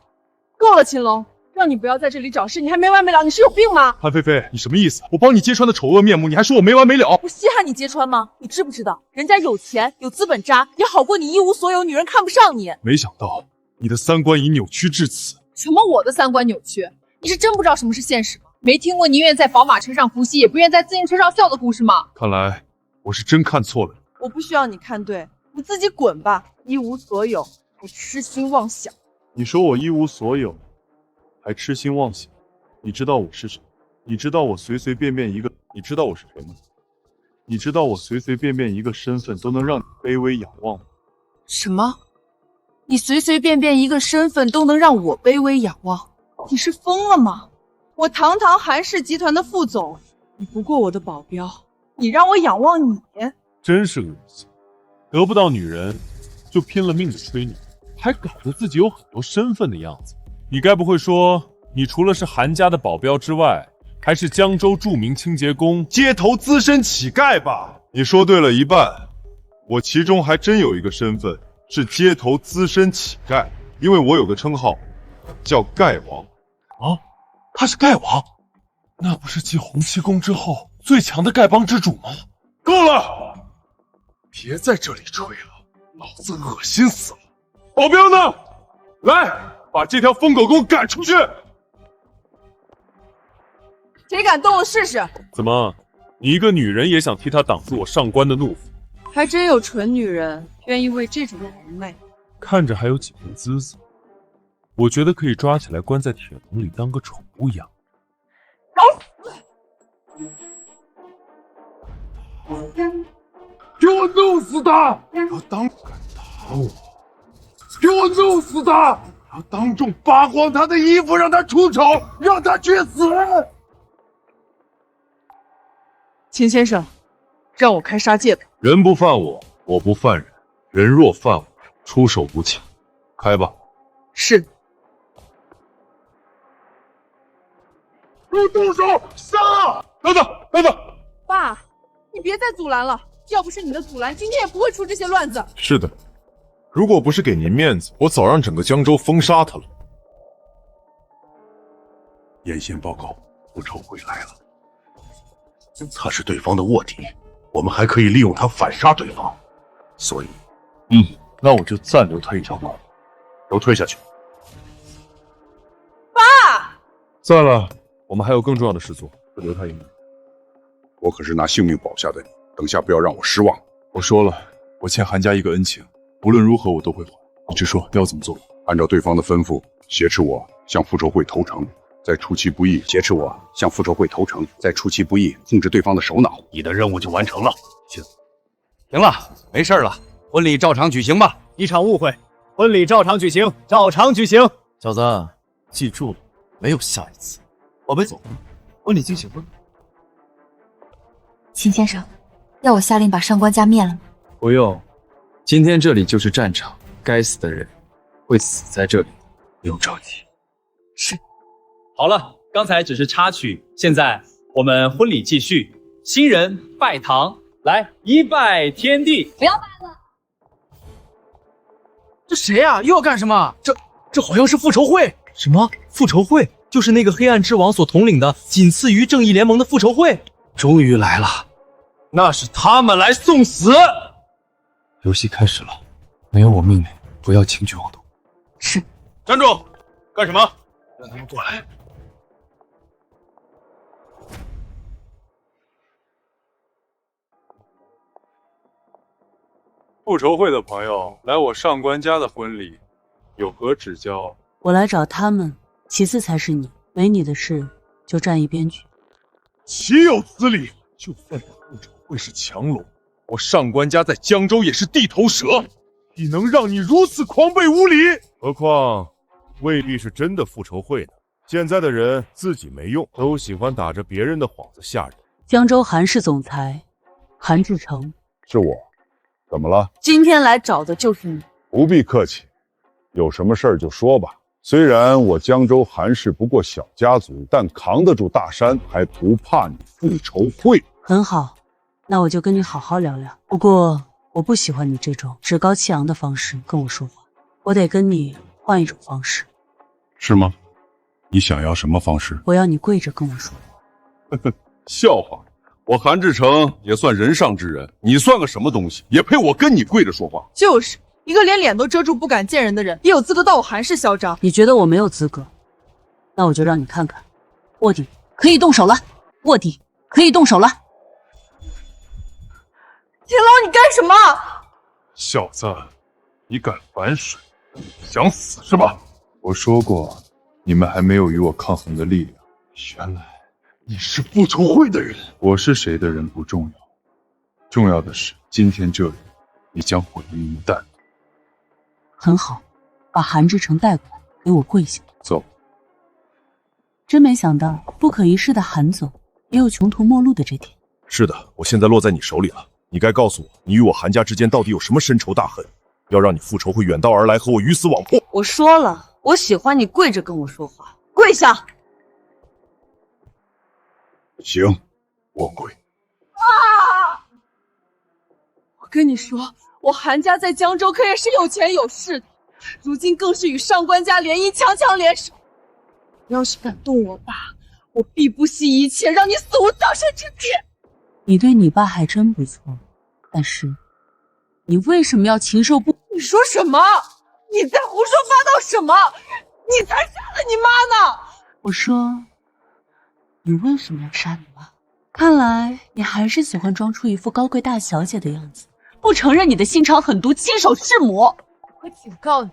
够了，秦龙，让你不要在这里找事，你还没完没了，你是有病吗？韩菲菲，你什么意思？我帮你揭穿的丑恶面目，你还说我没完没了？我稀罕你揭穿吗？你知不知道，人家有钱有资本渣，也好过你一无所有，女人看不上你。没想到你的三观已扭曲至此。什么我的三观扭曲？你是真不知道什么是现实吗？没听过宁愿在宝马车上呼吸，也不愿在自行车上笑的故事吗？看来我是真看错了。我不需要你看对，你自己滚吧！一无所有，还痴心妄想。你说我一无所有，还痴心妄想？你知道我是谁？你知道我随随便便一个？你知道我是谁吗？你知道我随随便便一个身份都能让你卑微仰望吗？什么？你随随便便一个身份都能让我卑微仰望？你是疯了吗？我堂堂韩氏集团的副总，你不过我的保镖，你让我仰望你？真是恶心！得不到女人就拼了命的吹你，还搞得自己有很多身份的样子。你该不会说你除了是韩家的保镖之外，还是江州著名清洁工、街头资深乞丐吧？你说对了一半，我其中还真有一个身份是街头资深乞丐，因为我有个称号叫丐王。啊，他是丐王？那不是继洪七公之后最强的丐帮之主吗？够了！别在这里吹了，老子恶心死了！保镖呢？来，把这条疯狗给我赶出去！谁敢动了试试？怎么，你一个女人也想替他挡住我上官的怒火？还真有蠢女人愿意为这种人类。看着还有几分姿色，我觉得可以抓起来关在铁笼里当个宠物养。找死！给我弄死他！要当敢打我！给我弄死他！要当众扒光他的衣服，让他出丑，让他去死！秦先生，让我开杀戒吧。人不犯我，我不犯人；人若犯我，出手不轻。开吧。是。给我动手！杀！等等，等等！爸，你别再阻拦了。要不是你的阻拦，今天也不会出这些乱子。是的，如果不是给您面子，我早让整个江州封杀他了。沿线报告，复仇会来了。他是对方的卧底，我们还可以利用他反杀对方。所以，那我就暂留他一条狗，都退下去。爸，算了，我们还有更重要的事做，就留他一命。我可是拿性命保下的你，等下不要让我失望。我说了，我欠韩家一个恩情，无论如何我都会还。你直说要怎么做？按照对方的吩咐，挟持我向复仇会投诚，在出其不意挟持我向复仇会投诚，在出其不意控制对方的首脑，你的任务就完成了。行了，没事了，婚礼照常举行吧。一场误会，婚礼照常举行，照常举行。小子，记住了，没有下一次。我们走，婚礼进行吧。秦先生，要我下令把上官家灭了吗？不用，今天这里就是战场，该死的人会死在这里，不用着急。是。好了，刚才只是插曲，现在我们婚礼继续。新人拜堂，来，一拜天地。不要拜了。这谁啊？又要干什么？这好像是复仇会。什么？复仇会？就是那个黑暗之王所统领的，仅次于正义联盟的复仇会。终于来了。那是他们来送死。游戏开始了，没有我命令，不要轻举妄动。是。站住！干什么？让他们过来。复仇会的朋友来我上官家的婚礼，有何指教？我来找他们，其次才是你。没你的事就站一边去。岂有此理！就算是复仇会是强龙，我上官家在江州也是地头蛇，岂能让你如此狂悖无礼？何况未必是真的复仇会呢。现在的人自己没用，都喜欢打着别人的幌子吓人。江州韩氏总裁韩志成，是我，怎么了？今天来找的就是你。不必客气，有什么事儿就说吧。虽然我江州韩氏不过小家族，但扛得住大山，还不怕你复仇会。很好，那我就跟你好好聊聊。不过我不喜欢你这种趾高气扬的方式跟我说话，我得跟你换一种方式。是吗？你想要什么方式？我要你跪着跟我说话。笑话，我韩志成也算人上之人，你算个什么东西，也配我跟你跪着说话？就是一个连脸都遮住不敢见人的人，也有资格到我韩氏嚣张？你觉得我没有资格？那我就让你看看，卧底可以动手了，卧底可以动手了。田老，你干什么？小子，你敢反水，想死是吧？我说过，你们还没有与我抗衡的力量。原来你是复仇会的人。我是谁的人不重要，重要的是今天这里，你将毁于一旦。很好，把韩志成带过来，给我跪下。走。真没想到，不可一世的韩总也有穷途末路的这天。是的，我现在落在你手里了。你该告诉我，你与我韩家之间到底有什么深仇大恨，要让你复仇会远道而来和我鱼死网破。我说了，我喜欢你跪着跟我说话，跪下。行，我跪。啊！我跟你说，我韩家在江州可也是有钱有势的，如今更是与上官家联姻，强强联手。要是敢动我爸，我必不惜一切让你死无葬身之地。你对你爸还真不错，但是你为什么要禽兽不？你说什么？你在胡说八道什么？你才杀了你妈呢！我说，你为什么要杀你妈？看来你还是喜欢装出一副高贵大小姐的样子，不承认你的心肠狠毒，亲手弑母。我警告你，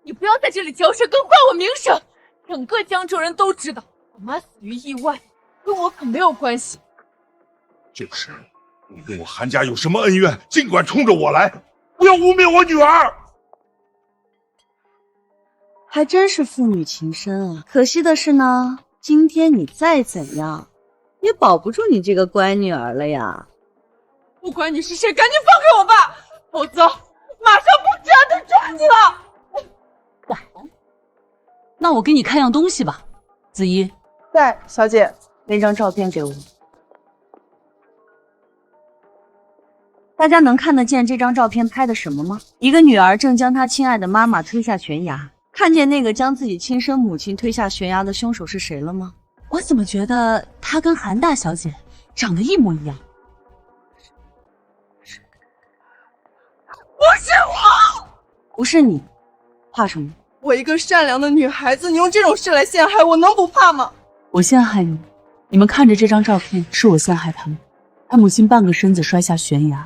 你不要在这里嚼舌根，坏我名声。整个江州人都知道，我妈死于意外，跟我可没有关系。就是，你跟我韩家有什么恩怨，尽管冲着我来，不要污蔑我女儿。还真是父女情深啊！可惜的是呢，今天你再怎样，也保不住你这个乖女儿了呀。不管你是谁，赶紧放开我爸，否则马上不治安就抓你了。敢？那我给你看样东西吧。子怡，在，小姐。那张照片给我。大家能看得见这张照片拍的什么吗？一个女儿正将她亲爱的妈妈推下悬崖。看见那个将自己亲生母亲推下悬崖的凶手是谁了吗？我怎么觉得她跟韩大小姐长得一模一样？不是我，不是你，怕什么？我一个善良的女孩子，你用这种事来陷害我，能不怕吗？我陷害你？你们看着这张照片，是我陷害他们。他母亲半个身子摔下悬崖，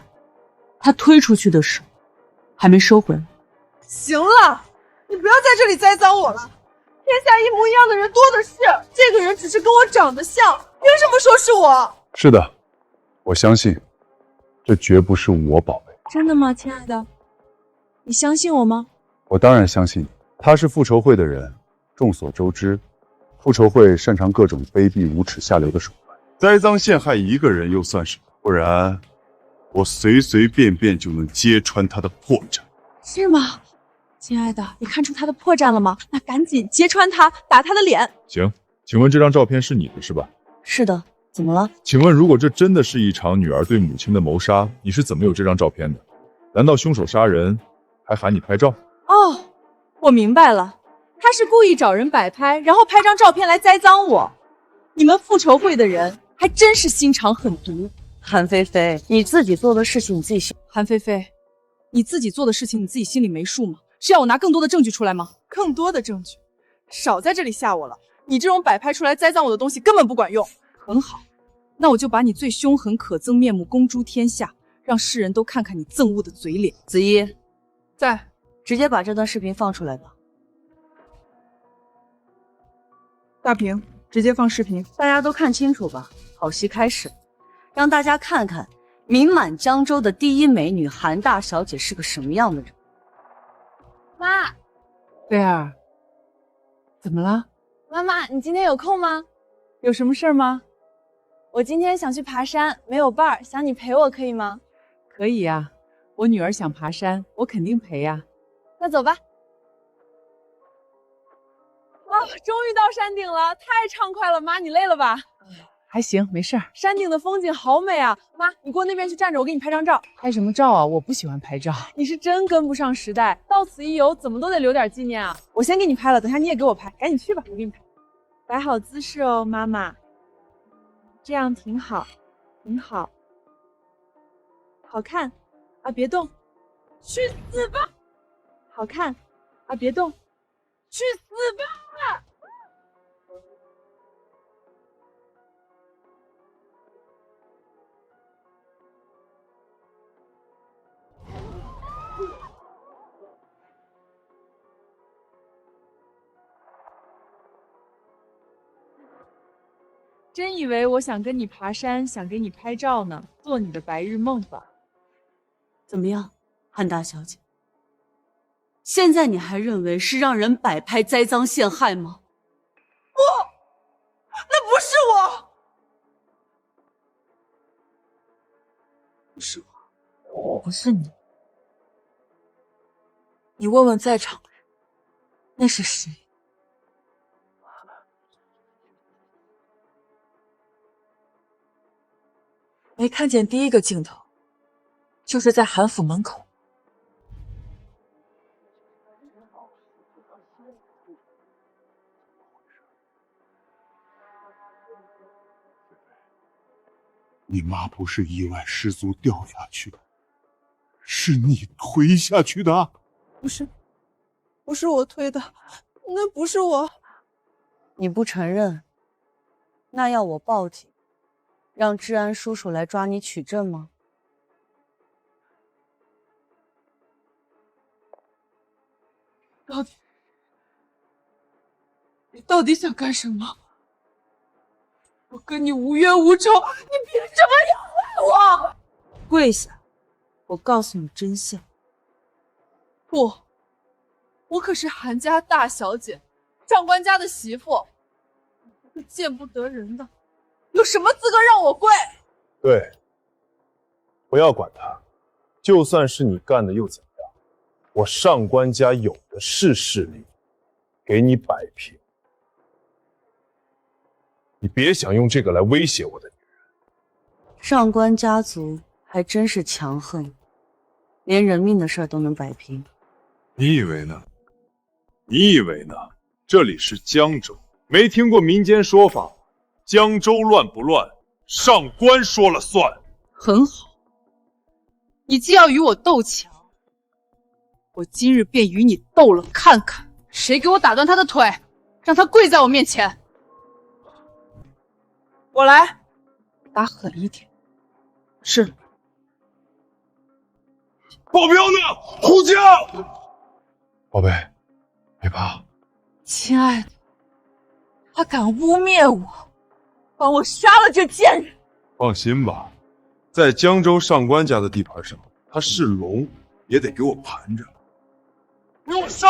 他推出去的手还没收回来。行了，你不要在这里栽赃我了。天下一模一样的人多的是，这个人只是跟我长得像，凭什么说是我？是的，我相信，这绝不是我宝贝。真的吗，亲爱的？你相信我吗？我当然相信你。他是复仇会的人，众所周知，复仇会擅长各种卑鄙无耻下流的手段。栽赃陷害一个人又算什么？不然，我随随便便就能揭穿他的破绽。是吗？亲爱的，你看出他的破绽了吗？那赶紧揭穿他，打他的脸。行，请问这张照片是你的是吧？是的，怎么了？请问如果这真的是一场女儿对母亲的谋杀，你是怎么有这张照片的？难道凶手杀人还喊你拍照？哦，我明白了，他是故意找人摆拍，然后拍张照片来栽赃我。你们复仇会的人还真是心肠狠毒。韩菲菲，你自己做的事情你自己心……韩菲菲，你自己做的事情你自己心里没数吗？是要我拿更多的证据出来吗？更多的证据？少在这里吓我了！你这种摆拍出来栽赃我的东西根本不管用。很好，那我就把你最凶狠可憎面目公诸天下，让世人都看看你憎恶的嘴脸。子怡，在，直接把这段视频放出来吧。大屏，直接放视频，大家都看清楚吧。好戏开始，让大家看看名满江州的第一美女韩大小姐是个什么样的人。妈，菲儿，怎么了？妈妈，你今天有空吗？有什么事儿吗？我今天想去爬山，没有伴儿，想你陪我，可以吗？可以呀，我女儿想爬山，我肯定陪呀。那走吧。啊，终于到山顶了，太畅快了！妈，你累了吧？还行，没事儿。山顶的风景好美啊！妈，你过那边去站着，我给你拍张照。拍什么照啊？我不喜欢拍照。你是真跟不上时代，到此一游，怎么都得留点纪念啊！我先给你拍了，等下你也给我拍，赶紧去吧，我给你拍。摆好姿势哦，妈妈。这样挺好，挺好，好看啊！别动，去死吧！好看啊！别动，去死吧！真以为我想跟你爬山，想给你拍照呢，做你的白日梦吧。怎么样，韩大小姐？现在你还认为是让人摆拍栽赃陷害吗？不，那不是我，不是我，不是你。你问问在场的人，那是谁？没看见第一个镜头，就是在韩府门口。你妈不是意外失足掉下去的，是你推下去的。不是，不是我推的，那不是我。你不承认，那要我报警，让治安叔叔来抓你取证吗？你到底想干什么？我跟你无冤无仇，你凭什么要害我？跪下，我告诉你真相。不，我可是韩家大小姐，长官家的媳妇，一个见不得人的，有什么资格让我跪？对，不要管他，就算是你干的又怎样？我上官家有的是势力，给你摆平。你别想用这个来威胁我的女人。上官家族还真是强横，连人命的事儿都能摆平。你以为呢？你以为呢？这里是江州，没听过民间说法，江州乱不乱，上官说了算。很好，你既要与我斗强，我今日便与你斗了看看，谁给我打断他的腿，让他跪在我面前。我来，打狠一点。是。保镖呢？呼叫！宝贝，别怕。亲爱的，他敢污蔑我，帮我杀了这贱人。放心吧，在江州上官家的地盘上，他是龙也得给我盘着。给我上！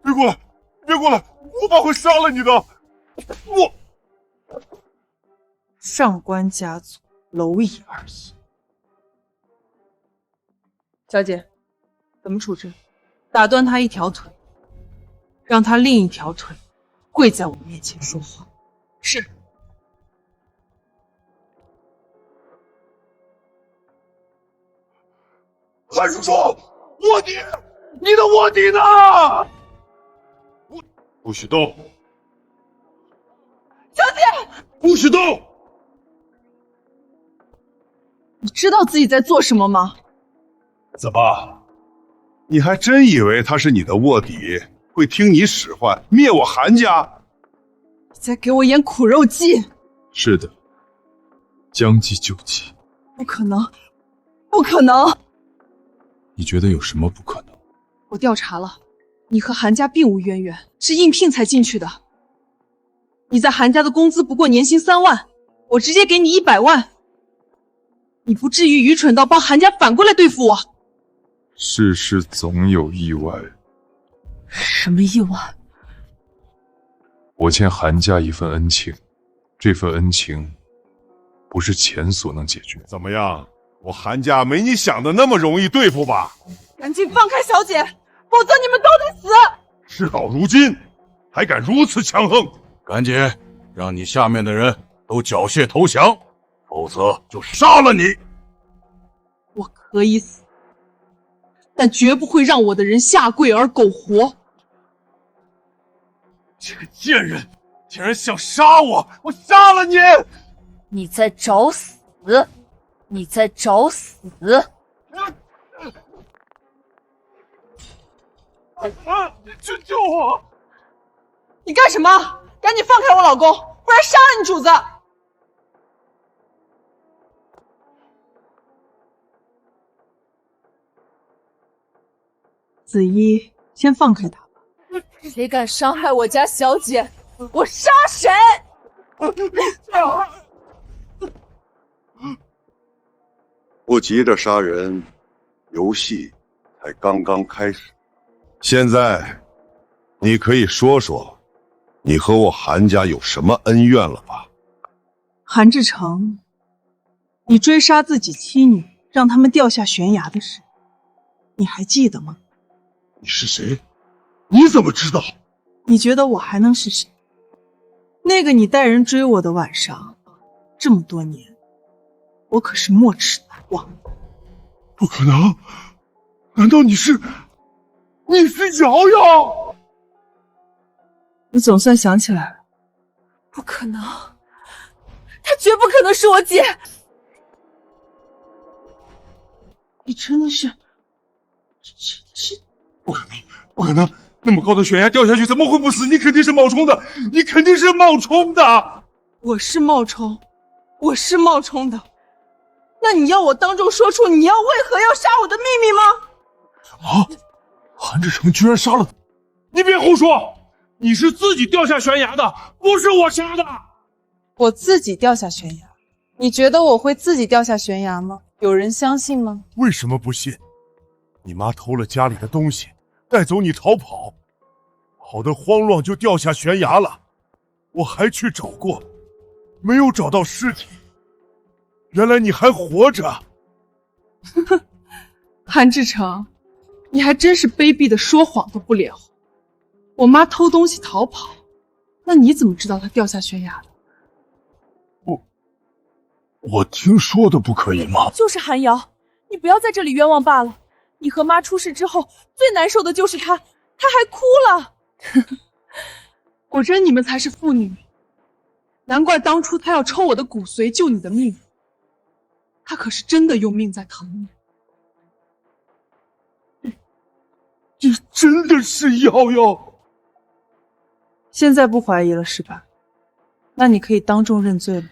别过来！别过来！我爸会杀了你的！我上官家族蝼蚁而已。小姐，怎么处置？打断他一条腿，让他另一条腿跪在我面前说话。是。韩叔叔，卧底！你的卧底呢？不许动！小姐。不许动！你知道自己在做什么吗？怎么，你还真以为他是你的卧底，会听你使唤灭我韩家？你在给我演苦肉计？是的，将计就计。不可能，不可能！你觉得有什么不可能？我调查了，你和韩家并无渊源，是应聘才进去的。你在韩家的工资不过年薪3万，我直接给你100万，你不至于愚蠢到帮韩家反过来对付我。世事总有意外。什么意外？我欠韩家一份恩情，这份恩情不是钱所能解决。怎么样？我韩家没你想的那么容易对付吧？赶紧放开小姐，否则你们都得死！事到如今，还敢如此强横？赶紧让你下面的人都缴械投降，否则就杀了你！我可以死，但绝不会让我的人下跪而苟活。这个贱人，竟然想杀我！我杀了你！你在找死！你在找死！救救我！你干什么？赶紧放开我老公，不然杀了你主子！子怡，先放开他吧。谁敢伤害我家小姐，我杀谁！不急着杀人，游戏才刚刚开始。现在，你可以说说，你和我韩家有什么恩怨了吧？韩志成，你追杀自己妻女，让他们掉下悬崖的事，你还记得吗？你是谁？你怎么知道？你觉得我还能是谁？那个你带人追我的晚上，这么多年，我可是没齿难忘。不可能！难道你是瑶瑶？你总算想起来了。不可能，她绝不可能是我姐。你真的是，不可能，不可能！那么高的悬崖掉下去，怎么会不死？你肯定是冒充的，你肯定是冒充的！我是冒充，我是冒充的。那你要我当众说出你为何要杀我的秘密吗？啊！韩志成居然杀了！你别胡说！你是自己掉下悬崖的，不是我杀的。我自己掉下悬崖？你觉得我会自己掉下悬崖吗？有人相信吗？为什么不信？你妈偷了家里的东西，带走你逃跑，跑得慌乱就掉下悬崖了。我还去找过，没有找到尸体。原来你还活着。韩志成，你还真是卑鄙的说谎都不脸红。我妈偷东西逃跑，那你怎么知道她掉下悬崖的？我听说的不可以吗？就是韩瑶，你不要在这里冤枉罢了。你和妈出事之后，最难受的就是她还哭了。果真你们才是父女，难怪当初她要抽我的骨髓救你的命。她可是真的用命在疼你。你真的是瑶瑶？现在不怀疑了是吧？那你可以当众认罪了。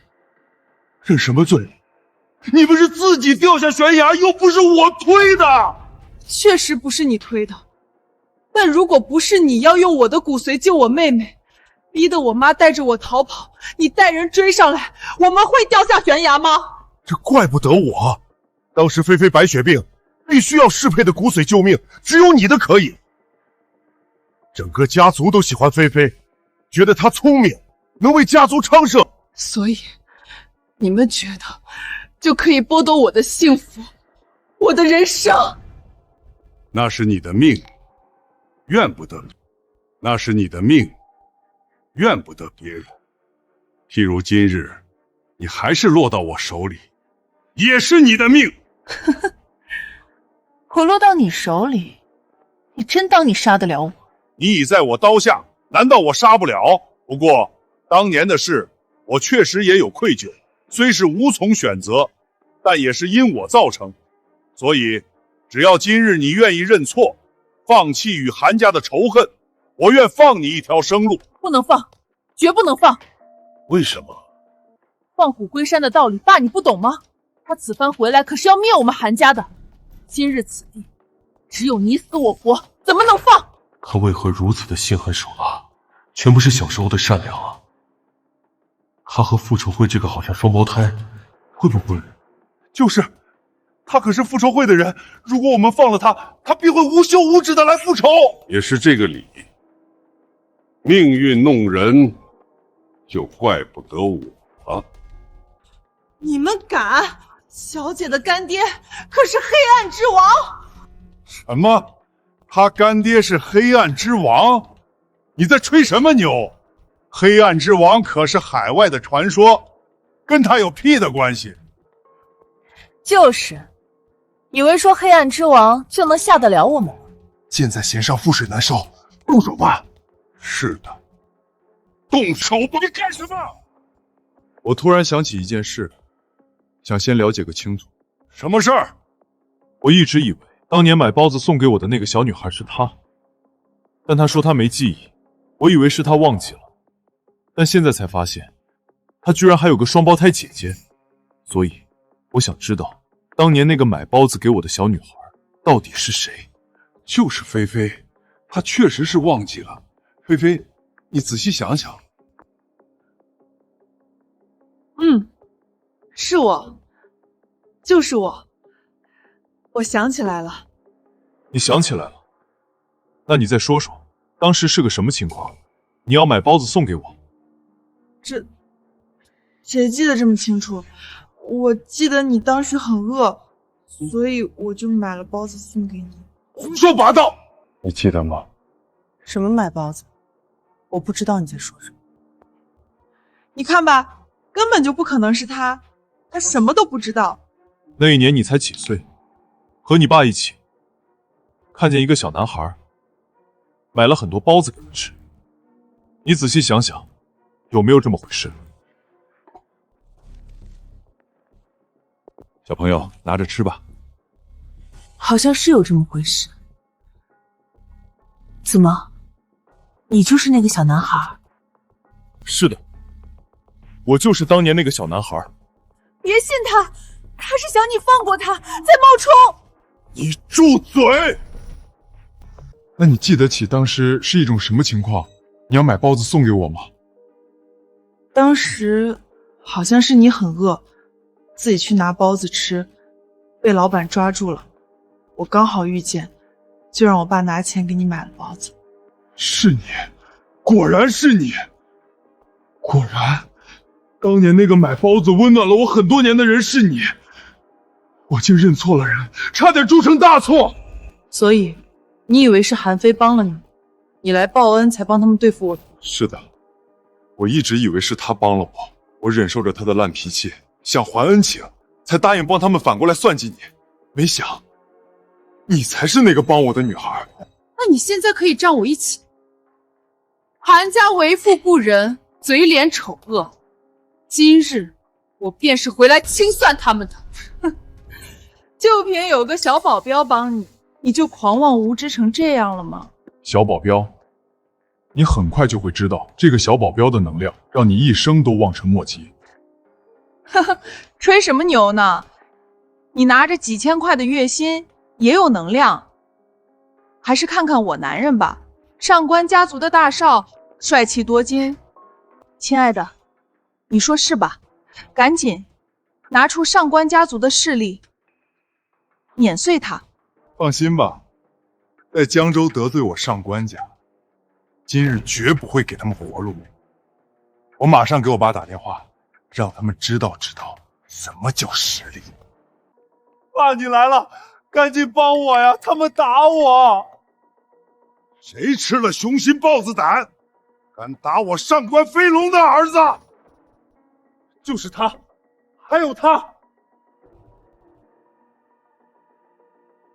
认什么罪？你不是自己掉下悬崖，又不是我推的。确实不是你推的，但如果不是你要用我的骨髓救我妹妹，逼得我妈带着我逃跑，你带人追上来，我们会掉下悬崖吗？这怪不得我，当时菲菲白血病，必须要适配的骨髓救命，只有你的可以。整个家族都喜欢菲菲，觉得她聪明，能为家族昌盛，所以你们觉得就可以剥夺我的幸福，我的人生？那是你的命，怨不得；那是你的命，怨不得别人。譬如今日，你还是落到我手里，也是你的命。我落到你手里，你真当你杀得了我？你已在我刀下，难道我杀不了？不过当年的事，我确实也有愧疚，虽是无从选择，但也是因我造成。所以，只要今日你愿意认错，放弃与韩家的仇恨，我愿放你一条生路。不能放，绝不能放！为什么？放虎归山的道理，爸你不懂吗？他此番回来可是要灭我们韩家的。今日此地，只有你死我活，怎么能放？他为何如此的心狠手辣？全不是小时候的善良啊！他和复仇会这个好像双胞胎，会不会？就是，他可是复仇会的人，如果我们放了他，他必会无休无止的来复仇。也是这个理。命运弄人，就怪不得我了。你们敢！小姐的干爹可是黑暗之王。什么？他干爹是黑暗之王？你在吹什么牛？黑暗之王可是海外的传说，跟他有屁的关系？就是，以为说黑暗之王就能下得了我们？箭在弦上，覆水难收，动手吧。是的，动手吧！你干什么？我突然想起一件事，想先了解个清楚。什么事儿？我一直以为当年买包子送给我的那个小女孩是她，但她说她没记忆，我以为是她忘记了，但现在才发现，她居然还有个双胞胎姐姐，所以我想知道，当年那个买包子给我的小女孩到底是谁？就是菲菲，她确实是忘记了。菲菲，你仔细想想。是我，就是我。我想起来了。你想起来了？那你再说说，当时是个什么情况？你要买包子送给我？谁记得这么清楚？我记得你当时很饿，所以我就买了包子送给你。胡说八道！你记得吗？什么买包子？我不知道你在说什么。你看吧，根本就不可能是他，他什么都不知道。那一年你才几岁？和你爸一起，看见一个小男孩，买了很多包子给他吃。你仔细想想，有没有这么回事？小朋友，拿着吃吧。好像是有这么回事。怎么，你就是那个小男孩？是的，我就是当年那个小男孩。别信他，他是想你放过他，在冒充。你住嘴！那你记得起当时是一种什么情况？你要买包子送给我吗？当时好像是你很饿，自己去拿包子吃，被老板抓住了。我刚好遇见，就让我爸拿钱给你买了包子。是你，果然是你！果然，当年那个买包子温暖了我很多年的人是你。我竟认错了人，差点铸成大错。所以，你以为是韩非帮了你，你来报恩才帮他们对付我。是的，我一直以为是他帮了我，我忍受着他的烂脾气，想还恩情，才答应帮他们反过来算计你。没想，你才是那个帮我的女孩。那你现在可以站我一起。韩家为富不仁，嘴脸丑恶，今日我便是回来清算他们的。就凭有个小保镖帮你，你就狂妄无知成这样了吗？小保镖，你很快就会知道，这个小保镖的能量让你一生都望尘莫及。呵呵，吹什么牛呢？你拿着几千块的月薪也有能量，还是看看我男人吧，上官家族的大少，帅气多金。亲爱的，你说是吧？赶紧拿出上官家族的势力，碾碎他。放心吧，在江州得罪我上官家，今日绝不会给他们活路。我马上给我爸打电话，让他们知道什么叫实力。爸，你来了，赶紧帮我呀！他们打我。谁吃了雄心豹子胆，敢打我上官飞龙的儿子？就是他，还有他。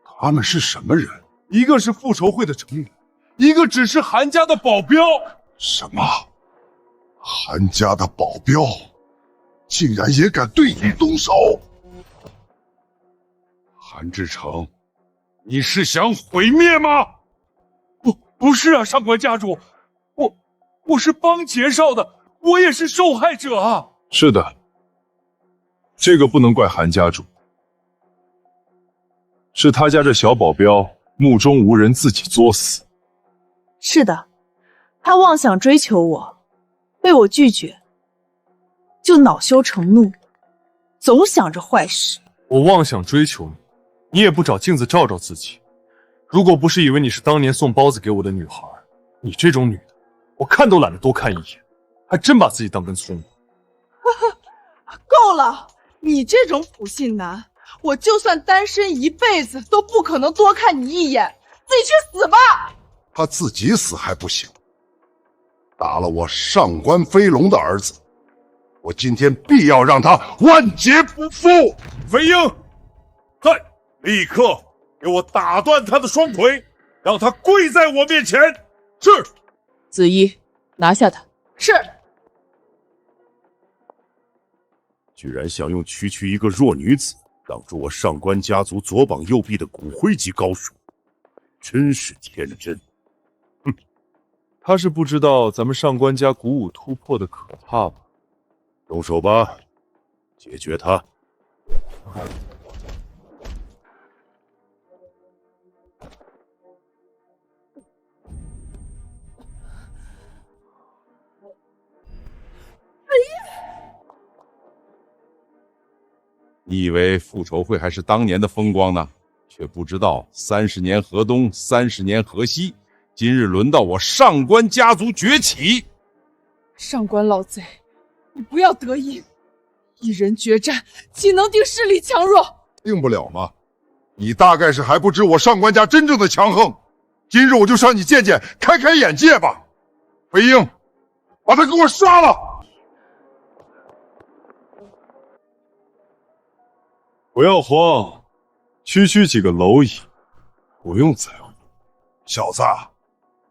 他们是什么人？一个是复仇会的成员，一个只是韩家的保镖。什么？韩家的保镖竟然也敢对你动手！韩志成，你是想毁灭吗？不是啊，上官家主，我是帮劫少的，我也是受害者啊。是的，这个不能怪韩家主，是他家这小保镖目中无人，自己作死。是的，他妄想追求我，被我拒绝，就恼羞成怒，总想着坏事。我妄想追求你，你也不找镜子照照自己。如果不是以为你是当年送包子给我的女孩，你这种女的，我看都懒得多看一眼，还真把自己当根葱。够了！你这种普信男，我就算单身一辈子都不可能多看你一眼，自己去死吧！他自己死还不行，打了我上官飞龙的儿子，我今天必要让他万劫不复！飞鹰，快，立刻给我打断他的双腿，让他跪在我面前！是。子怡，拿下他。是。居然想用区区一个弱女子挡住我上官家族左膀右臂的骨灰级高手，真是天真。哼，他是不知道咱们上官家鼓舞突破的可怕吧？动手吧，解决他。你以为复仇会还是当年的风光呢？却不知道30年河东，30年河西，今日轮到我上官家族崛起。上官老贼，你不要得意，一人决战岂能定势力强弱？定不了吗？你大概是还不知我上官家真正的强横。今日我就让你见见，开开眼界吧。飞鹰，把他给我杀了！不要慌，区区几个蝼蚁，不用在乎。小子，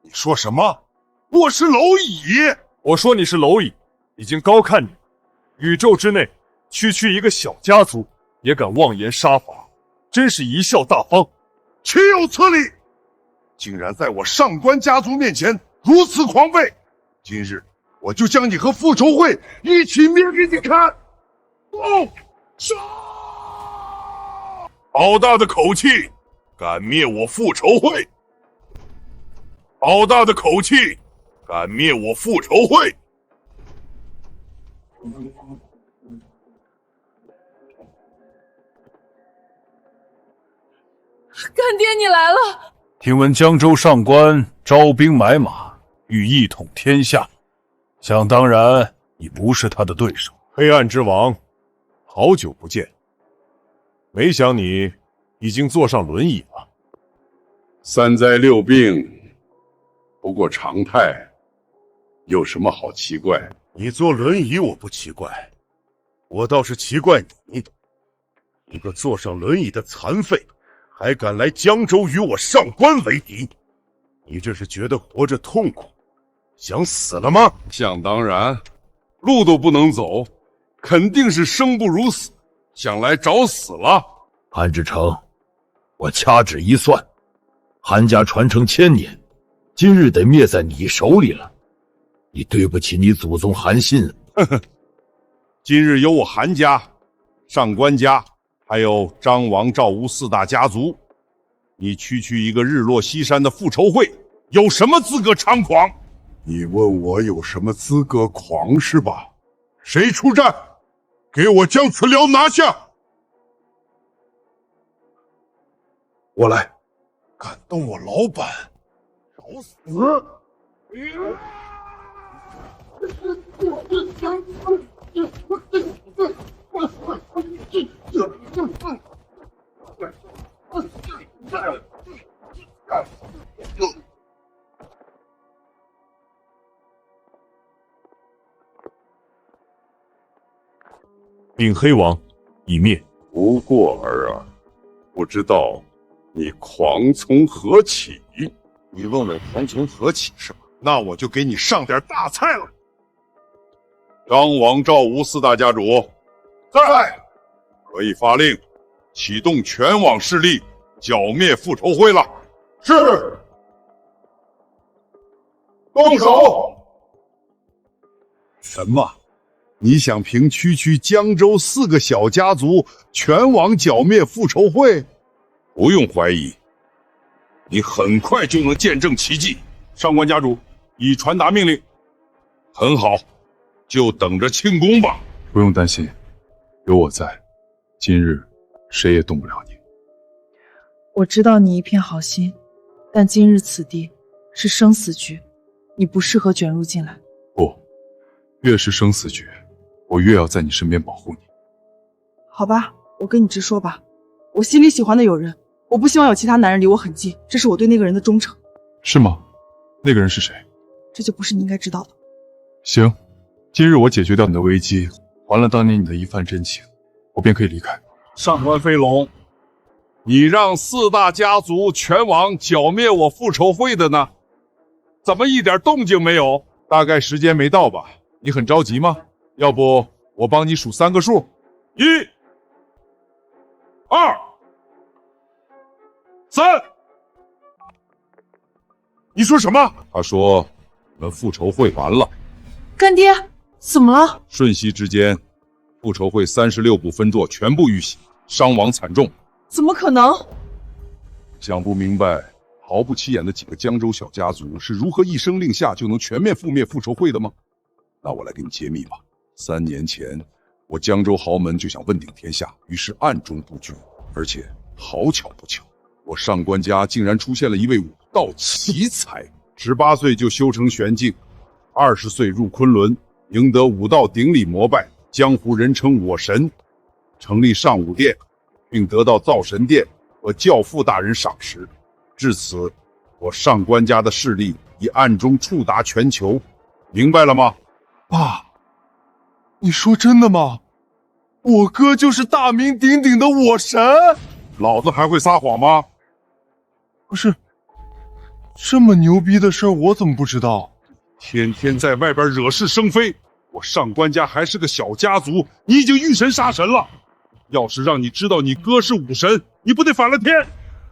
你说什么？我是蝼蚁？我说你是蝼蚁，已经高看你。宇宙之内，区区一个小家族也敢妄言杀伐，真是贻笑大方。岂有此理！竟然在我上官家族面前如此狂悖！今日我就将你和复仇会一起灭给你看！哦，杀！好大的口气，敢灭我复仇会！好大的口气，敢灭我复仇会！干爹，你来了！听闻江州上官招兵买马，欲一统天下，想当然你不是他的对手。黑暗之王，好久不见，没想你已经坐上轮椅了。3灾6病，不过常态，有什么好奇怪？你坐轮椅我不奇怪，我倒是奇怪你，一个坐上轮椅的残废，还敢来江州与我上官为敌，你这是觉得活着痛苦，想死了吗？想当然，路都不能走，肯定是生不如死，想来找死了。韩志成，我掐指一算，韩家传承1000年，今日得灭在你手里了。你对不起你祖宗韩信。呵呵，今日有我韩家、上官家，还有张王赵吴4大家族，你区区一个日落西山的复仇会，有什么资格猖狂？你问我有什么资格狂是吧？谁出战？给我将此辽拿下！我来。敢动我老板，找死！禀黑王，已灭。不过尔尔，不知道你狂从何起？你问我狂从何起是吧？那我就给你上点大菜了。张王赵吴四大家主，在，可以发令启动全网势力，剿灭复仇会了。是。动手！什么？你想凭区区江州4个小家族全网剿灭复仇会？不用怀疑，你很快就能见证奇迹。上官家主已传达命令。很好，就等着庆功吧。不用担心，有我在，今日谁也动不了你。我知道你一片好心，但今日此地是生死局，你不适合卷入进来。不，越是生死局，我越要在你身边保护你。好吧，我跟你直说吧，我心里喜欢的有人，我不希望有其他男人离我很近，这是我对那个人的忠诚。是吗？那个人是谁？这就不是你应该知道的。行，今日我解决掉你的危机，还了当年你的一番真情，我便可以离开。上官飞龙，你让4大家族全网剿灭我复仇会的呢？怎么一点动静没有？大概时间没到吧？你很着急吗？要不我帮你数3个数：1、2、3。你说什么？他说我们复仇会完了。干爹，怎么了？瞬息之间，复仇会36部分座全部遇袭，伤亡惨重。怎么可能？想不明白，毫不起眼的几个江州小家族是如何一声令下就能全面覆灭复仇会的吗？那我来给你揭秘吧。3年前，我江州豪门就想问鼎天下，于是暗中布局，而且好巧不巧，我上官家竟然出现了一位武道奇才，18岁就修成玄境，20岁入昆仑，赢得武道顶礼膜拜，江湖人称我神，成立上武殿，并得到造神殿和教父大人赏识。至此，我上官家的势力已暗中触达全球，明白了吗？爸，你说真的吗？我哥就是大名鼎鼎的我神？老子还会撒谎吗？不是，这么牛逼的事儿我怎么不知道？天天在外边惹是生非，我上官家还是个小家族，你已经遇神杀神了。要是让你知道你哥是武神，你不得反了天？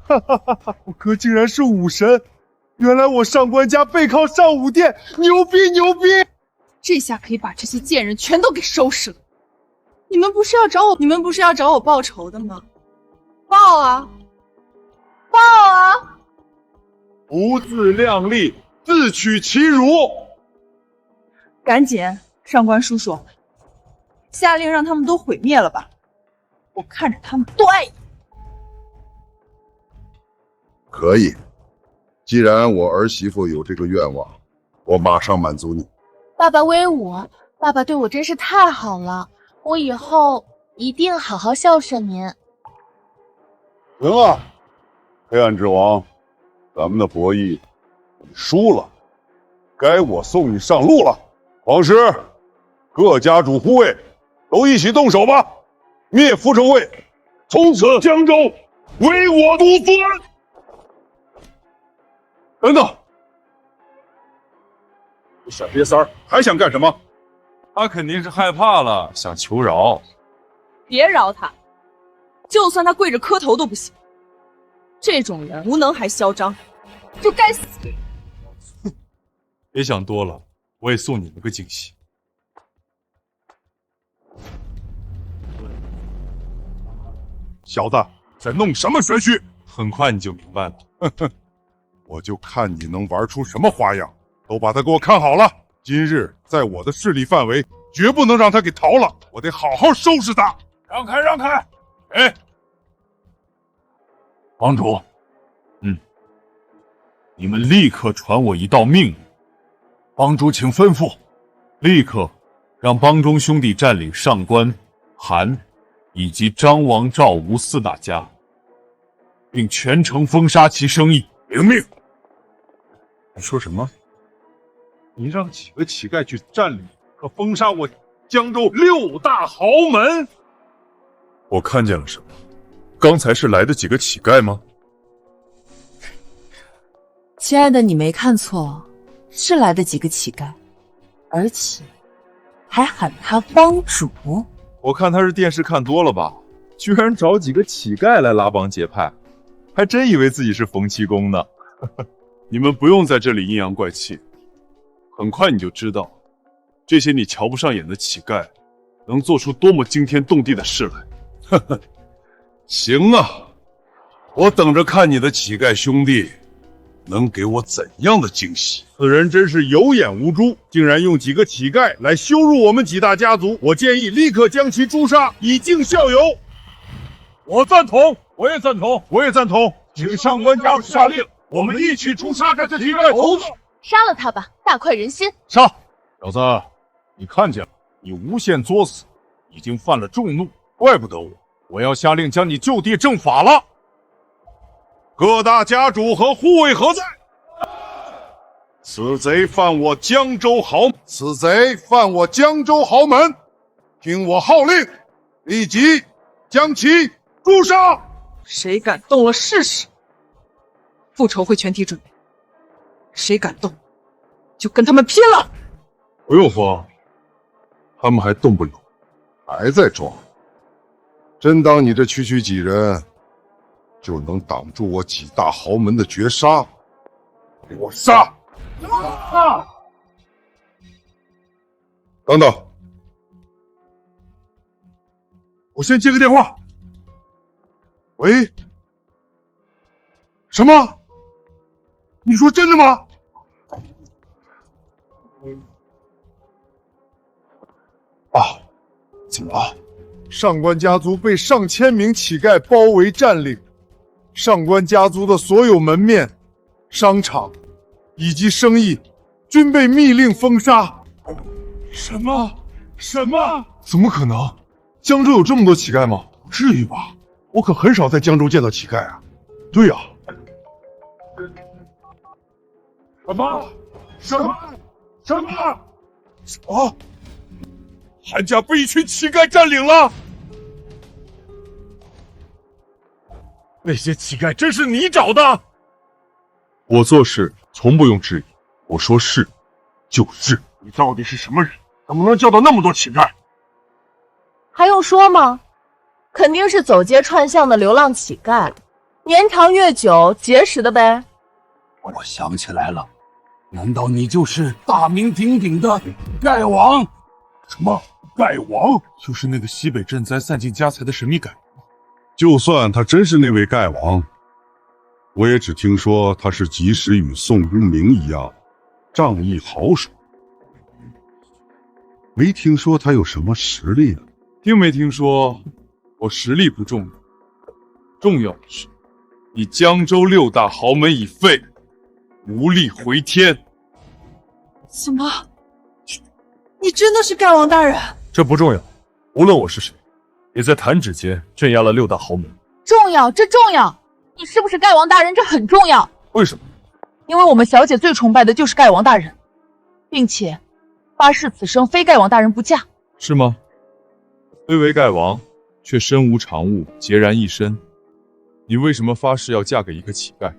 哈哈哈哈！我哥竟然是武神，原来我上官家背靠上武殿，牛逼牛逼！这下可以把这些贱人全都给收拾了。你们不是要找我报仇的吗？报啊！报啊！不自量力，自取其辱！赶紧，上官叔叔，下令让他们都毁灭了吧！我看着他们多碍眼。可以，既然我儿媳妇有这个愿望，我马上满足你。爸爸威武，爸爸对我真是太好了，我以后一定好好孝顺您。行啊，黑暗之王，咱们的博弈你输了，该我送你上路了。黄师，各家主护卫都一起动手吧，灭复仇会，从此江州唯我独尊。等等，闪瘪三儿还想干什么？他肯定是害怕了，想求饶。别饶他，就算他跪着磕头都不行。这种人无能还嚣张，就该死。别想多了，我也送你们个惊喜。小子，在弄什么玄虚？很快你就明白了。哼哼，我就看你能玩出什么花样。都把他给我看好了，今日在我的势力范围，绝不能让他给逃了。我得好好收拾他。让开，让开！哎，帮主，你们立刻传我一道命令。帮主请吩咐，立刻让帮中兄弟占领上官、韩以及张王赵吴4大家，并全城封杀其生意。领命。你说什么？你让几个乞丐去占领和封杀我江州6大豪门？我看见了什么？刚才是来的几个乞丐吗？亲爱的，你没看错，是来的几个乞丐，而且还喊他帮主。我看他是电视看多了吧，居然找几个乞丐来拉帮结派，还真以为自己是冯七公呢。你们不用在这里阴阳怪气，很快你就知道，这些你瞧不上眼的乞丐，能做出多么惊天动地的事来。行啊，我等着看你的乞丐兄弟能给我怎样的惊喜。此人真是有眼无珠，竟然用几个乞丐来羞辱我们几大家族，我建议立刻将其诛杀，以儆效尤。我赞同，我也赞同，我也赞同，请上官家下令，我们一起诛杀这乞丐头子。杀了他吧，大快人心。杀！小子，你看见了，你无限作死，已经犯了众怒，怪不得我要下令将你就地正法了。各大家主和护卫何在？此贼犯我江州豪门，听我号令，立即将其诛杀。谁敢动了试试？复仇会全体准备，谁敢动，就跟他们拼了！不用慌，他们还动不了，还在装。真当你这区区几人就能挡住我几大豪门的绝杀？给我杀！等等，我先接个电话。喂？什么？你说真的吗？啊，怎么了？上官家族被上千名乞丐包围占领，上官家族的所有门面、商场以及生意均被密令封杀。什么？怎么可能？江州有这么多乞丐吗？不至于吧？我可很少在江州见到乞丐啊。对呀。什么？啊！韩家被一群乞丐占领了。那些乞丐真是你找的？我做事从不用质疑，我说是就是。你到底是什么人？怎么能叫到那么多乞丐？还用说吗？肯定是走街串巷的流浪乞丐，年长月久结识的呗。我想起来了，难道你就是大名鼎鼎的丐王？什么丐王？就是那个西北赈灾散尽家财的神秘丐王。就算他真是那位丐王，我也只听说他是即使与宋公明一样仗义豪爽，没听说他有什么实力呢。听没听说？我实力不重要，重要的是你江州6大豪门已废，无力回天。什么？你真的是丐王大人？这不重要，无论我是谁，也在弹指间镇压了6大豪门。重要，这重要。你是不是丐王大人？这很重要。为什么？因为我们小姐最崇拜的就是丐王大人，并且发誓此生非丐王大人不嫁。是吗？虽为丐王，却身无长物，孑然一身。你为什么发誓要嫁给一个乞丐？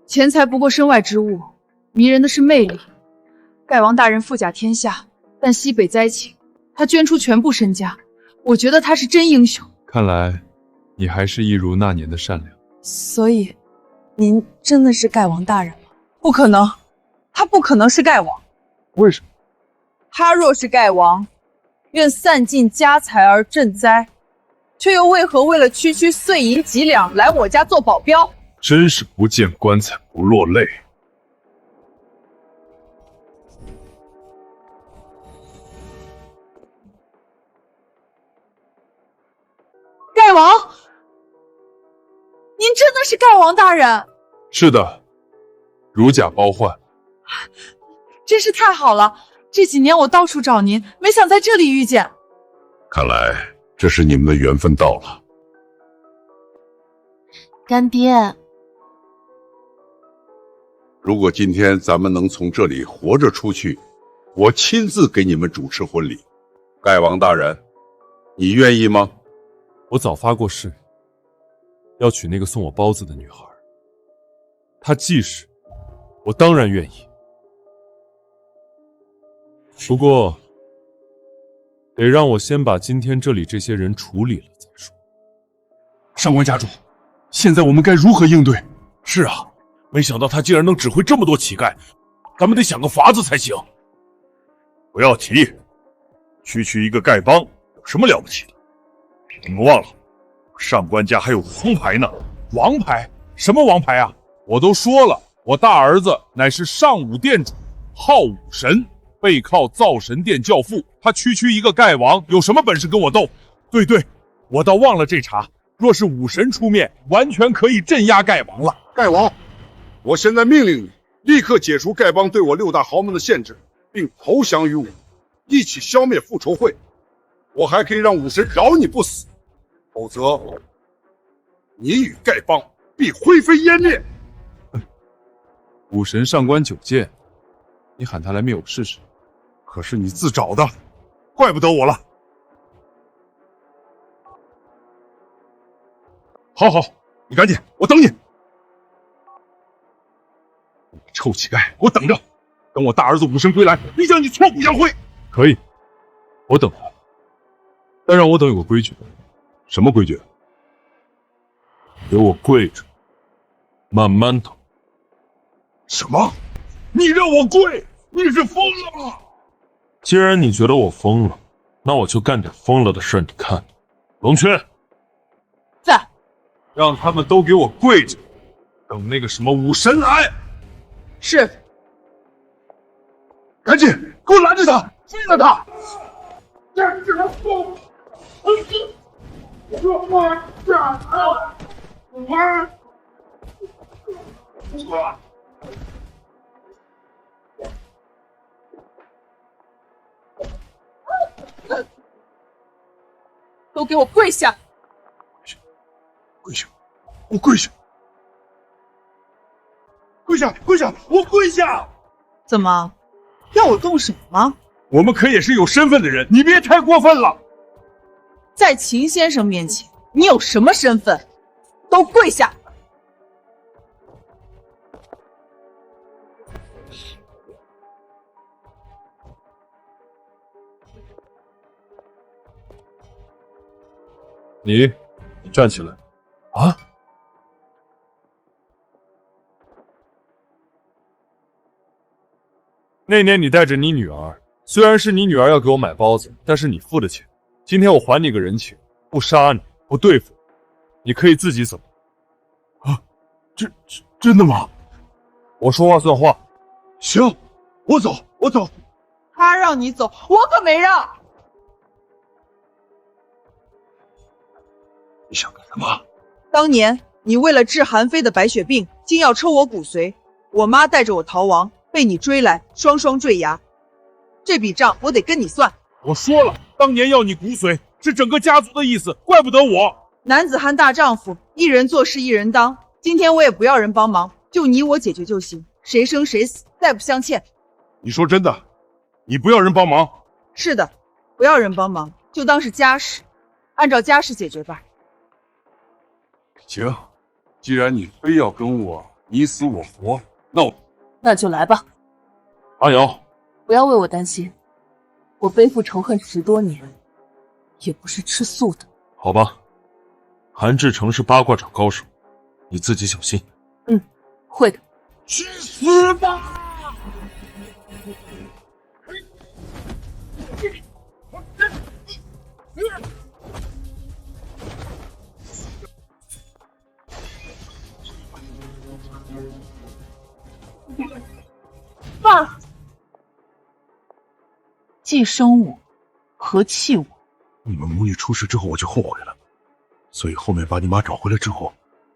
钱财不过身外之物，迷人的是魅力。丐王大人富甲天下，但西北灾情，他捐出全部身家，我觉得他是真英雄。看来你还是一如那年的善良。所以，您真的是丐王大人吗？不可能，他不可能是丐王。为什么？他若是丐王，愿散尽家财而赈灾，却又为何为了区区碎银几两来我家做保镖？真是不见棺材不落泪。丐王，您真的是丐王大人？是的，如假包换。真是太好了！这几年我到处找您，没想在这里遇见。看来这是你们的缘分到了。干爹，如果今天咱们能从这里活着出去，我亲自给你们主持婚礼。丐王大人，你愿意吗？我早发过誓，要娶那个送我包子的女孩。她既是，我当然愿意。不过，得让我先把今天这里这些人处理了再说。上官家主，现在我们该如何应对？是啊，没想到他竟然能指挥这么多乞丐，咱们得想个法子才行。不要提，区一个丐帮有什么了不起的？你们忘了，上官家还有王牌呢。王牌？什么王牌啊？我都说了，我大儿子乃是上武店主，号武神，背靠灶神殿教父。他区一个丐王，有什么本事跟我斗？对，我倒忘了这茬。若是武神出面，完全可以镇压丐王了。丐王，我现在命令你立刻解除丐帮对我6大豪门的限制，并投降于我，一起消灭复仇会。我还可以让武神饶你不死，否则你与丐帮必灰飞烟灭。武神上官九剑，你喊他来灭我试试。可是你自找的，怪不得我了。好，你赶紧，我等你。臭乞丐，我等着，等我大儿子武神归来，必将你挫骨扬灰。可以，我等他，但让我等有个规矩。什么规矩？给我跪着，慢慢等。什么？你让我跪？你是疯了吗？既然你觉得我疯了，那我就干点疯了的事儿，你看。龙圈，在，让他们都给我跪着，等那个什么武神来。是。赶紧给我拦着他，追了他！都给我跪下！跪下！我跪下！跪下！跪下！我跪下！怎么，要我动手吗？我们可也是有身份的人，你别太过分了。在秦先生面前，你有什么身份？都跪下！你站起来。啊！那年你带着你女儿，虽然是你女儿要给我买包子，但是你付的钱。今天我还你个人情，不杀你，不对付你，可以自己走。啊，真的吗？我说话算话。行，我走。他让你走，我可没让。你想干什么？当年你为了治韩非的白血病，竟要抽我骨髓，我妈带着我逃亡，被你追来，双双坠崖。这笔账我得跟你算。我说了，当年要你骨髓是整个家族的意思，怪不得我。男子汉大丈夫，一人做事一人当。今天我也不要人帮忙，就你我解决就行，谁生谁死，再不相欠。你说真的？你不要人帮忙？是的，不要人帮忙，就当是家事，按照家事解决吧。行，既然你非要跟我你死我活，那就来吧。阿瑶，不要为我担心，我背负仇恨10多年，也不是吃素的。好吧，韩志成是八卦掌高手，你自己小心。会的。去死吧！爸，既生我，何弃我？你们母女出事之后，我就后悔了，所以后面把你妈找回来之后，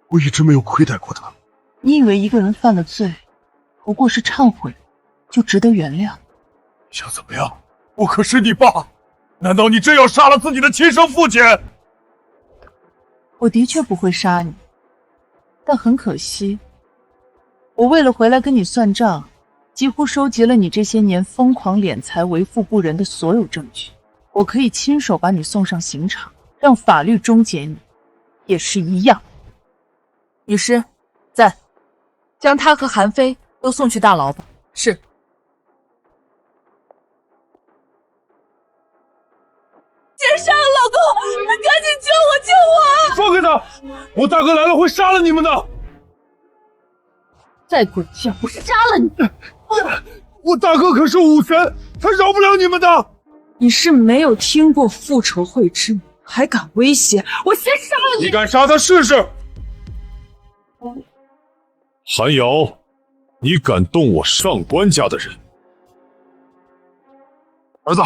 我一直没有亏待过她。你以为一个人犯了罪，不过是忏悔，就值得原谅？想怎么样？我可是你爸，难道你真要杀了自己的亲生父亲？我的确不会杀你，但很可惜，我为了回来跟你算账，几乎收集了你这些年疯狂敛财、为富不仁的所有证据。我可以亲手把你送上刑场，让法律终结你，也是一样。女尸在，将他和韩非都送去大牢吧。是。我大哥来了会杀了你们的！再滚下，我杀了你！我大哥可是武神，他饶不了你们的！你是没有听过复仇会之母，还敢威胁我？先杀了你！你敢杀他试试？韩瑶，你敢动我上官家的人？儿子，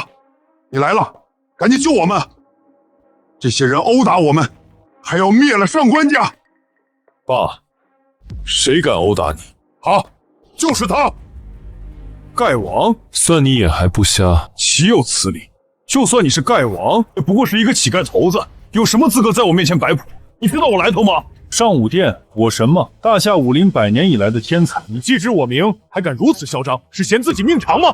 你来了，赶紧救我们！这些人殴打我们，还要灭了上官家。爸，谁敢殴打你？好，就是他。盖王，算你眼还不瞎，岂有此理！就算你是盖王，也不过是一个乞丐头子，有什么资格在我面前摆谱？你知道我来头吗？上武殿，我神嘛，大夏武林100年以来的天才，你既知我名，还敢如此嚣张，是嫌自己命长吗？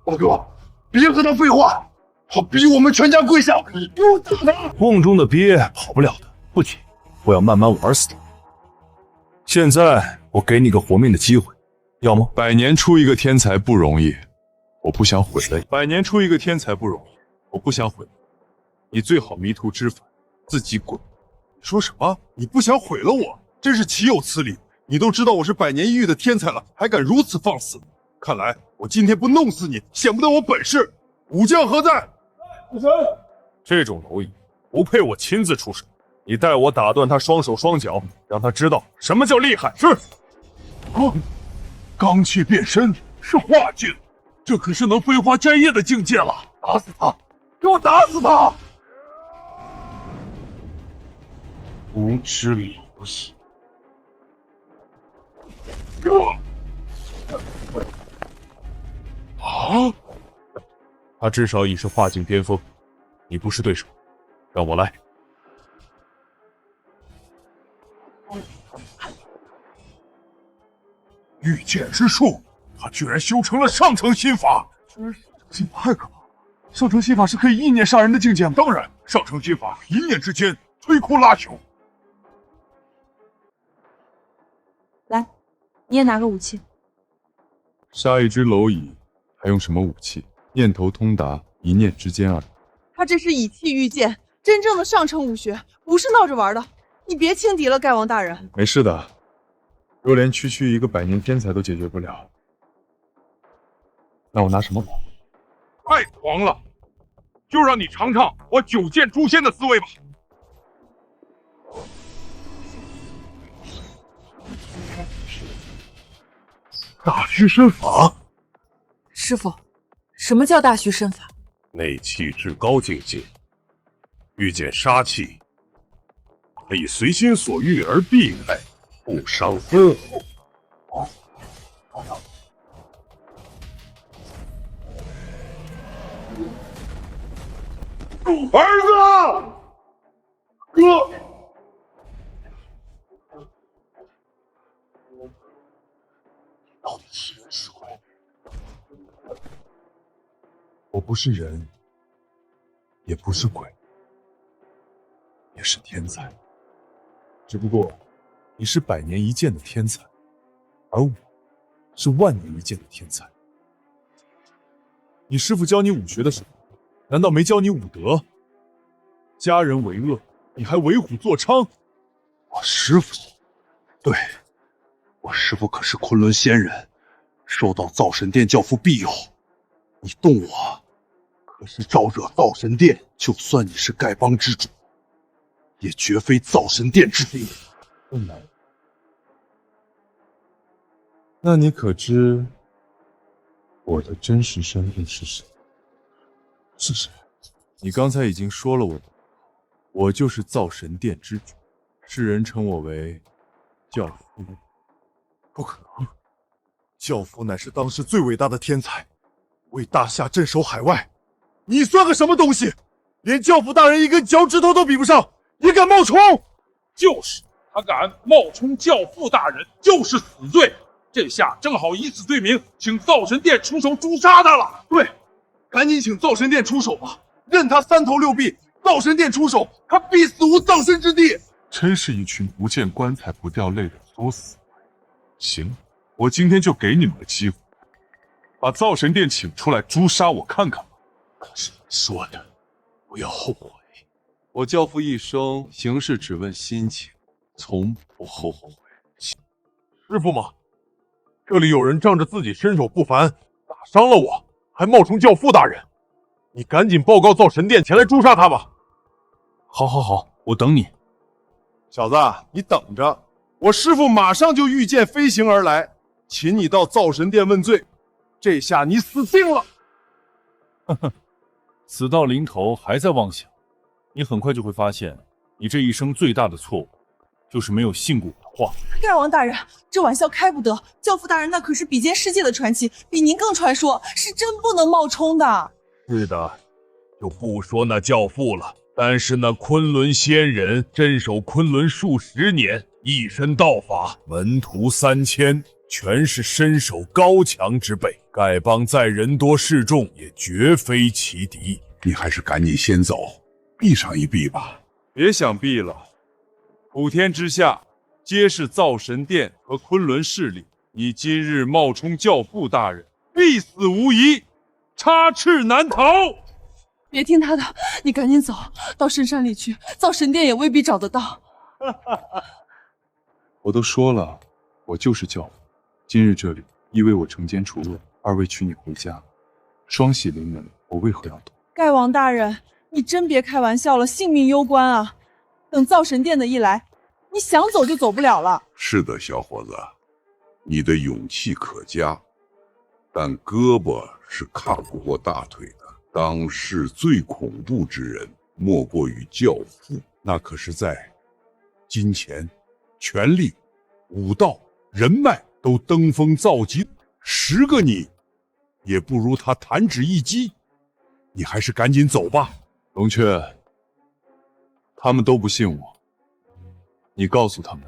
大哥，别和他废话，他逼我们全家跪下，给我打他！瓮中的鳖跑不了的，不急，我要慢慢玩死他。现在我给你个活命的机会，要吗？100年出一个天才不容易，我不想毁了你。100年出一个天才不容易，我不想毁了你。你最好迷途知返，自己滚。你说什么？你不想毁了我？真是岂有此理！你都知道我是100年一遇的天才了，还敢如此放肆？看来我今天不弄死你，显不得我本事。武将何在？武神，这种蝼蚁不配我亲自出手。你带我打断他双手双脚，让他知道什么叫厉害。是。啊，罡气变身是化境，这可是能飞花摘叶的境界了。打死他！给我打死他！无知蝼蚁！给我！啊！他至少已是化境巅峰，你不是对手，让我来。御剑之术，他居然修成了上乘心法！心法太可怕了！上乘心法是可以意念杀人的境界吗？当然，上乘心法一念之间摧枯拉朽。来，你也拿个武器。杀一只蝼蚁，还用什么武器？念头通达，一念之间而已。他这是以气御剑，真正的上乘武学，不是闹着玩的。你别轻敌了，盖王大人。没事的，若连区区一个100年天才都解决不了，那我拿什么跑？太狂了！就让你尝尝我9剑诛仙的滋味吧。大虚身法。师傅，什么叫大虚身法？内气至高境界，遇见杀气，可以随心所欲而避开，不伤分毫。儿子，哥，到底是人是鬼？我不是人，也不是鬼，也是天才。只不过你是100年一见的天才，而我是10000年一见的天才。你师父教你武学的时候，难道没教你武德？家人为恶，你还为虎作伥？我师父，对，我师父可是昆仑仙人，受到造神殿教父庇佑。你动我，可是招惹造神殿。就算你是丐帮之主，也绝非造神殿之敌。那你可知我的真实身份是谁？是谁？你刚才已经说了我就是造神殿之主，世人称我为教父。不可能，教父乃是当时最伟大的天才，为大夏镇守海外。你算个什么东西？连教父大人一根脚趾头都比不上，也敢冒充？就是他敢冒充教父大人，就是死罪。这下正好以此罪名，请造神殿出手诛杀他了。对，赶紧请造神殿出手吧，任他3头6臂，造神殿出手，他必死无葬身之地。真是一群不见棺材不掉泪的作死鬼。行，我今天就给你们个机会，把造神殿请出来诛杀我看看吧。可是你说的，不要后悔。我教父一生行事只问心情，从不后悔。师傅吗？这里有人仗着自己身手不凡，打伤了我，还冒充教父大人。你赶紧报告造神殿前来诛杀他吧。好，我等你。小子，你等着，我师傅马上就御剑飞行而来，请你到造神殿问罪。这下你死定了！呵呵，死到临头还在妄想，你很快就会发现，你这一生最大的错误，就是没有信过我的话。盖王大人，这玩笑开不得。教父大人那可是比肩世界的传奇，比您更传说，是真不能冒充的。是的，就不说那教父了，但是那昆仑仙人镇守昆仑数十年，一身道法，门徒3000，全是身手高强之辈。丐帮再人多势众，也绝非其敌。你还是赶紧先走，避上一避吧。别想避了，普天之下皆是造神殿和昆仑势力，你今日冒充教父大人，必死无疑，插翅难逃。别听他的，你赶紧走到深山里去，造神殿也未必找得到。我都说了，我就是教父。今日这里，一为我惩奸除恶，二为娶你回家，双喜临门，我为何要躲？盖王大人，你真别开玩笑了，性命攸关啊！等造神殿的一来，你想走就走不了了。是的，小伙子，你的勇气可嘉，但胳膊是卡不过大腿的。当世最恐怖之人，莫过于教父。那可是在金钱、权力、武道、人脉都登峰造极，10个你也不如他弹指一击。你还是赶紧走吧。龙雀，他们都不信我，你告诉他们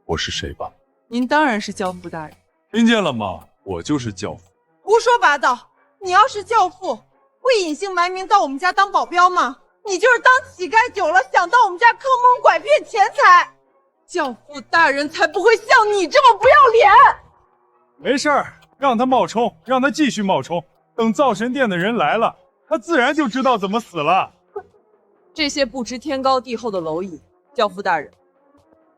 我是谁吧。您当然是教父大人。听见了吗？我就是教父。胡说八道！你要是教父，会隐姓埋名到我们家当保镖吗？你就是当乞丐久了，想到我们家坑蒙拐骗钱财。教父大人才不会像你这么不要脸。没事儿，让他冒充，让他继续冒充。等造神殿的人来了，他自然就知道怎么死了。这些不知天高地厚的蝼蚁，教父大人，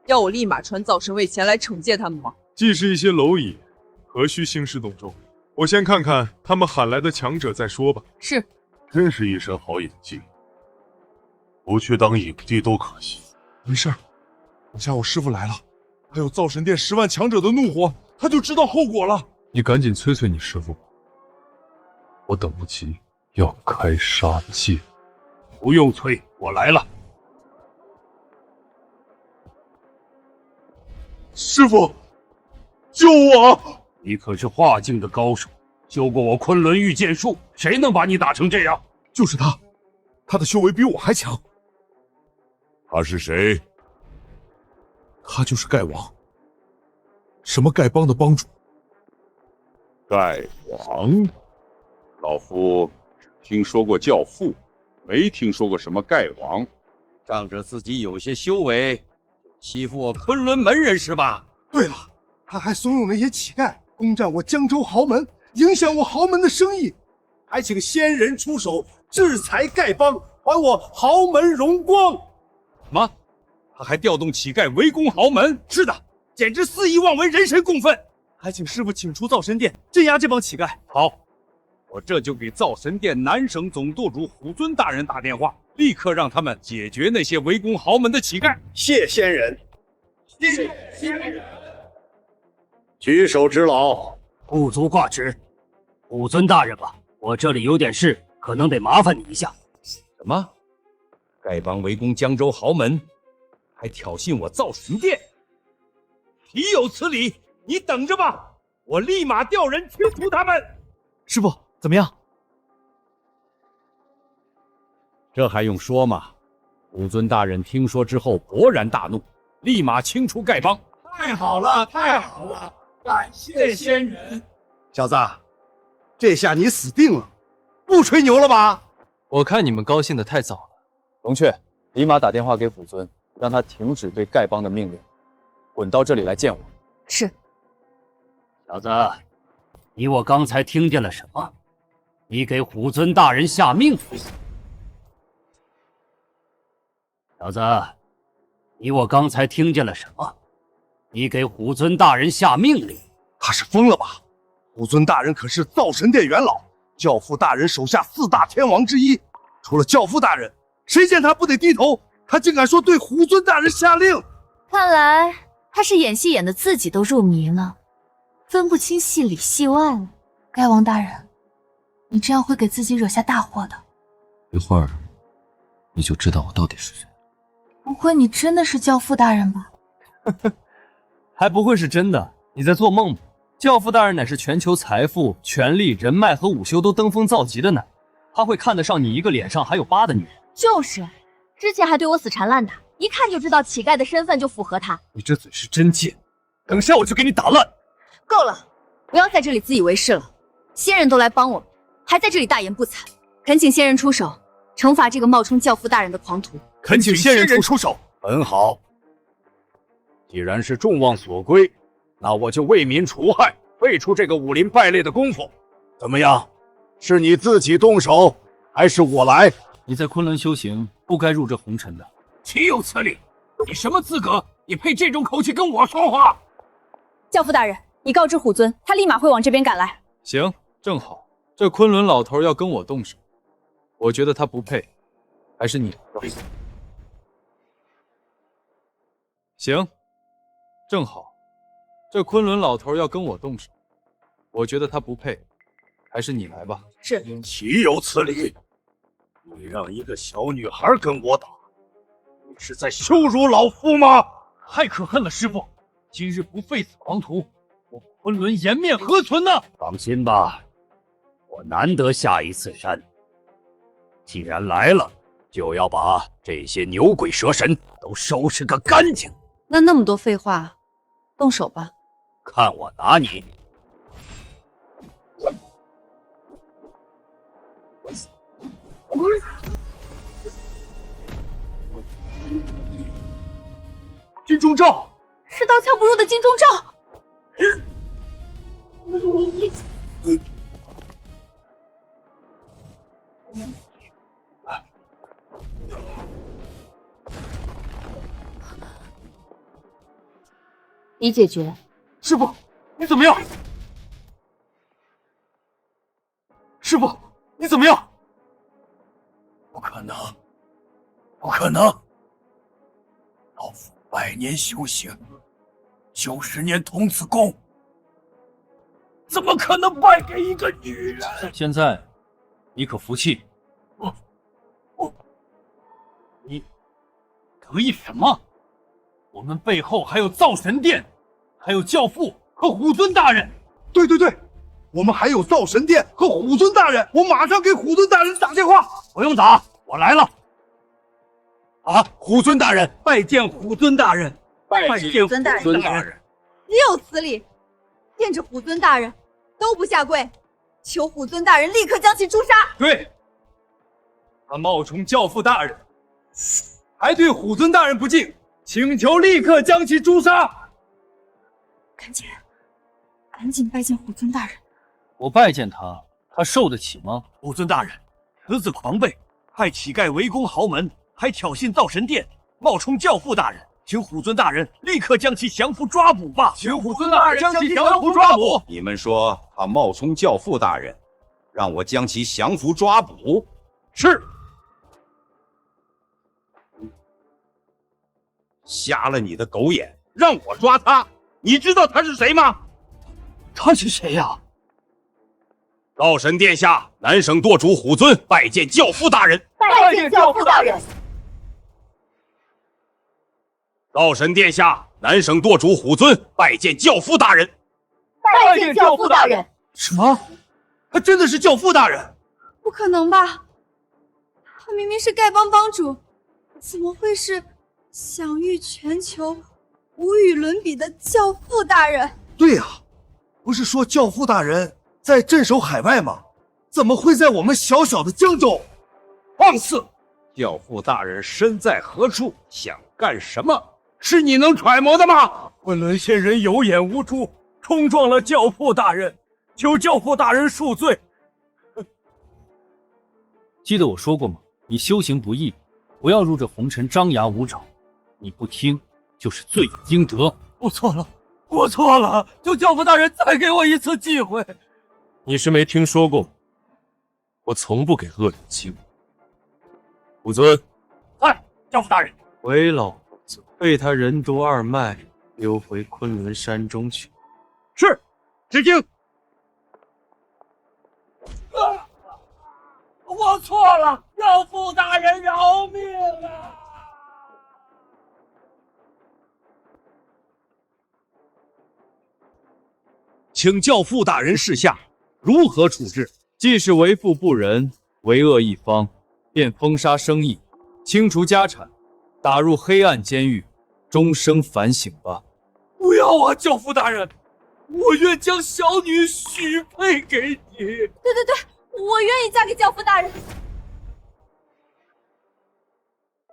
要我立马传造神卫前来惩戒他们吗？既是一些蝼蚁，何须兴师动众？我先看看他们喊来的强者再说吧。是，真是一身好演技，不去当影帝都可惜。没事儿，等下我师傅来了，还有造神殿10万强者的怒火，他就知道后果了。你赶紧催催你师傅吧，我等不及要开杀戒。不用催，我来了。师傅，救我！你可是化境的高手，修过我昆仑御剑术，谁能把你打成这样？就是他，他的修为比我还强。他是谁？他就是丐王，什么丐帮的帮主。丐王？老夫只听说过教父，没听说过什么丐王。仗着自己有些修为，欺负我昆仑门人是吧？对了，他还怂恿那些乞丐攻占我江州豪门，影响我豪门的生意，还请仙人出手制裁丐帮，还我豪门荣光。什么？他还调动乞丐围攻豪门？是的，简直肆意妄为，人神共愤。还请师傅请出造神殿，镇压这帮乞丐。好，我这就给造神殿南省总舵主虎尊大人打电话，立刻让他们解决那些围攻豪门的乞丐。谢仙人。谢仙人。举手之劳，不足挂齿。虎尊大人吧，我这里有点事，可能得麻烦你一下。什么？丐帮围攻江州豪门，还挑衅我造神殿？岂有此理！你等着吧，我立马调人清除他们。师傅，怎么样？这还用说吗？武尊大人听说之后勃然大怒，立马清除丐帮。太好了，太好了！感谢仙人。小子，这下你死定了，不吹牛了吧？我看你们高兴的太早了。龙雀，立马打电话给虎尊，让他停止对丐帮的命令，滚到这里来见我。是。小子，我刚才听见了什么？你给虎尊大人下命令？小子，你我刚才听见了什么？你给虎尊大人下命令？他是疯了吧？虎尊大人可是造神殿元老，教父大人手下4大天王之一，除了教父大人，谁见他不得低头？他竟敢说对虎尊大人下令！看来他是演戏演的自己都入迷了，分不清戏里戏外了。该王大人，你这样会给自己惹下大祸的。一会儿你就知道我到底是谁。不会你真的是教父大人吧？还不会是真的？你在做梦吧？教父大人乃是全球财富、权力、人脉和午休都登峰造极的男人，他会看得上你一个脸上还有疤的女人？就是，之前还对我死缠烂打，一看就知道乞丐的身份就符合他。你这嘴是真贱，等下我就给你打烂！够了，不要在这里自以为是了。仙人都来帮我们，还在这里大言不惭，恳请仙人出手，惩罚这个冒充教父大人的狂徒。恳请仙人出手。很好，既然是众望所归，那我就为民除害，废除这个武林败类的功夫。怎么样？是你自己动手，还是我来？你在昆仑修行，不该入这红尘的。岂有此理！你什么资格？你配这种口气跟我说话？教父大人，你告知虎尊，他立马会往这边赶来。行，正好，这昆仑老头要跟我动手，我觉得他不配，还是你来吧。行，正好，这昆仑老头要跟我动手，我觉得他不配，还是你来吧。是。岂有此理！你让一个小女孩跟我打，你是在羞辱老夫吗？太可恨了，师傅！今日不废此狂徒，我昆仑颜面何存呢？放心吧，我难得下一次山，既然来了，就要把这些牛鬼蛇神都收拾个干净。那么多废话，动手吧。看我拿你！金钟罩是刀枪不入的金钟罩。已解决。师傅，你怎么样？师傅，你怎么样？不可能，不可能！老夫100年修行，90年童子功，怎么可能败给一个女人？现在，你可服气？你得意什么？我们背后还有造神殿，还有教父和虎尊大人。对对对，我们还有造神殿和虎尊大人，我马上给虎尊大人打电话。不用打，我来了。啊，虎尊大人，拜见虎尊大人，拜见虎尊大人。岂有此理！见着虎尊大人都不下跪，求虎尊大人立刻将其诛杀。对，他冒充教父大人，还对虎尊大人不敬，请求立刻将其诛杀。赶紧拜见虎尊大人。我拜见他，他受得起吗？虎尊大人，此子狂悖，害乞丐围攻豪门，还挑衅造神殿，冒充教父大人，请虎尊大人立刻将其降服抓捕吧！请虎尊大人将其降服抓捕。你们说他冒充教父大人，让我将其降服抓捕？是。瞎了你的狗眼，让我抓他！你知道他是谁吗？他是谁呀？造神殿下，南省舵主虎尊拜见教父大人。拜见教父大人。造神殿下，南省舵主虎尊拜见教父大人。拜见教父大人。什么？他真的是教父大人？不可能吧？他明明是丐帮帮主，怎么会是享誉全球、无与伦比的教父大人？对呀，不是说教父大人在镇守海外吗？怎么会在我们小小的江州？放肆！教父大人身在何处，想干什么，是你能揣摩的吗？昆仑仙人有眼无珠，冲撞了教父大人，求教父大人恕罪。记得我说过吗？你修行不易，不要入这红尘张牙舞爪。你不听就是罪有应得。我错了，我错了，求教父大人再给我一次机会。你是没听说过吗？我从不给恶人机会。武尊，哎，教父大人，回老子被他任督二脉溜回昆仑山中去。是，执行。我错了，教父大人饶命啊！请教父大人示下，如何处置？既是为富不仁，为恶一方，便封杀生意，清除家产，打入黑暗监狱，终生反省吧。不要啊，教父大人，我愿将小女许配给你。对，我愿意嫁给教父大人。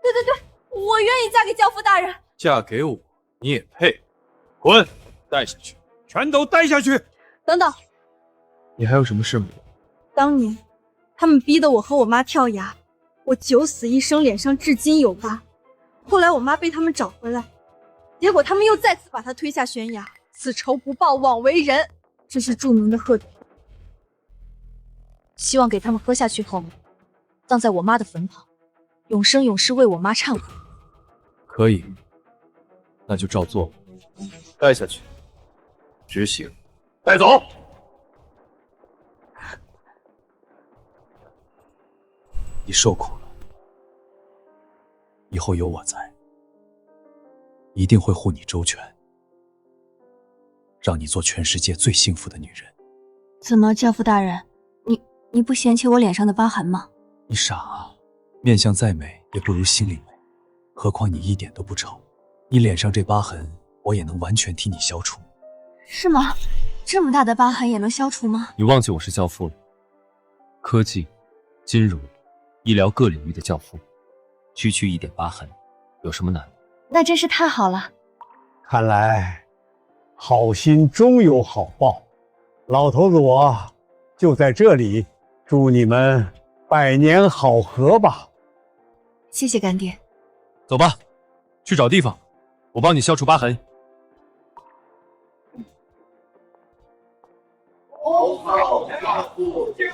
对，我愿意嫁给教父大人。嫁给我，你也配？滚，带下去，全都带下去。等等，你还有什么事吗？当年他们逼得我和我妈跳崖，我九死一生，脸上至今有疤。后来我妈被他们找回来，结果他们又再次把她推下悬崖，此仇不报，枉为人。这是著名的鹤毒。希望给他们喝下去后，葬在我妈的坟旁，永生永世为我妈忏悔。可以，那就照做。带下去，执行。带走。你受苦了，以后有我在，一定会护你周全，让你做全世界最幸福的女人。怎么，教父大人，你不嫌弃我脸上的疤痕吗？你傻啊，面相再美也不如心里美，何况你一点都不丑，你脸上这疤痕我也能完全替你消除。是吗？这么大的疤痕也能消除吗？你忘记我是教父了？科技、金融、医疗各领域的教父，区区一点疤痕，有什么难？那真是太好了。看来好心终有好报，老头子我就在这里祝你们百年好合吧。谢谢干爹。走吧，去找地方，我帮你消除疤痕。我好家父家。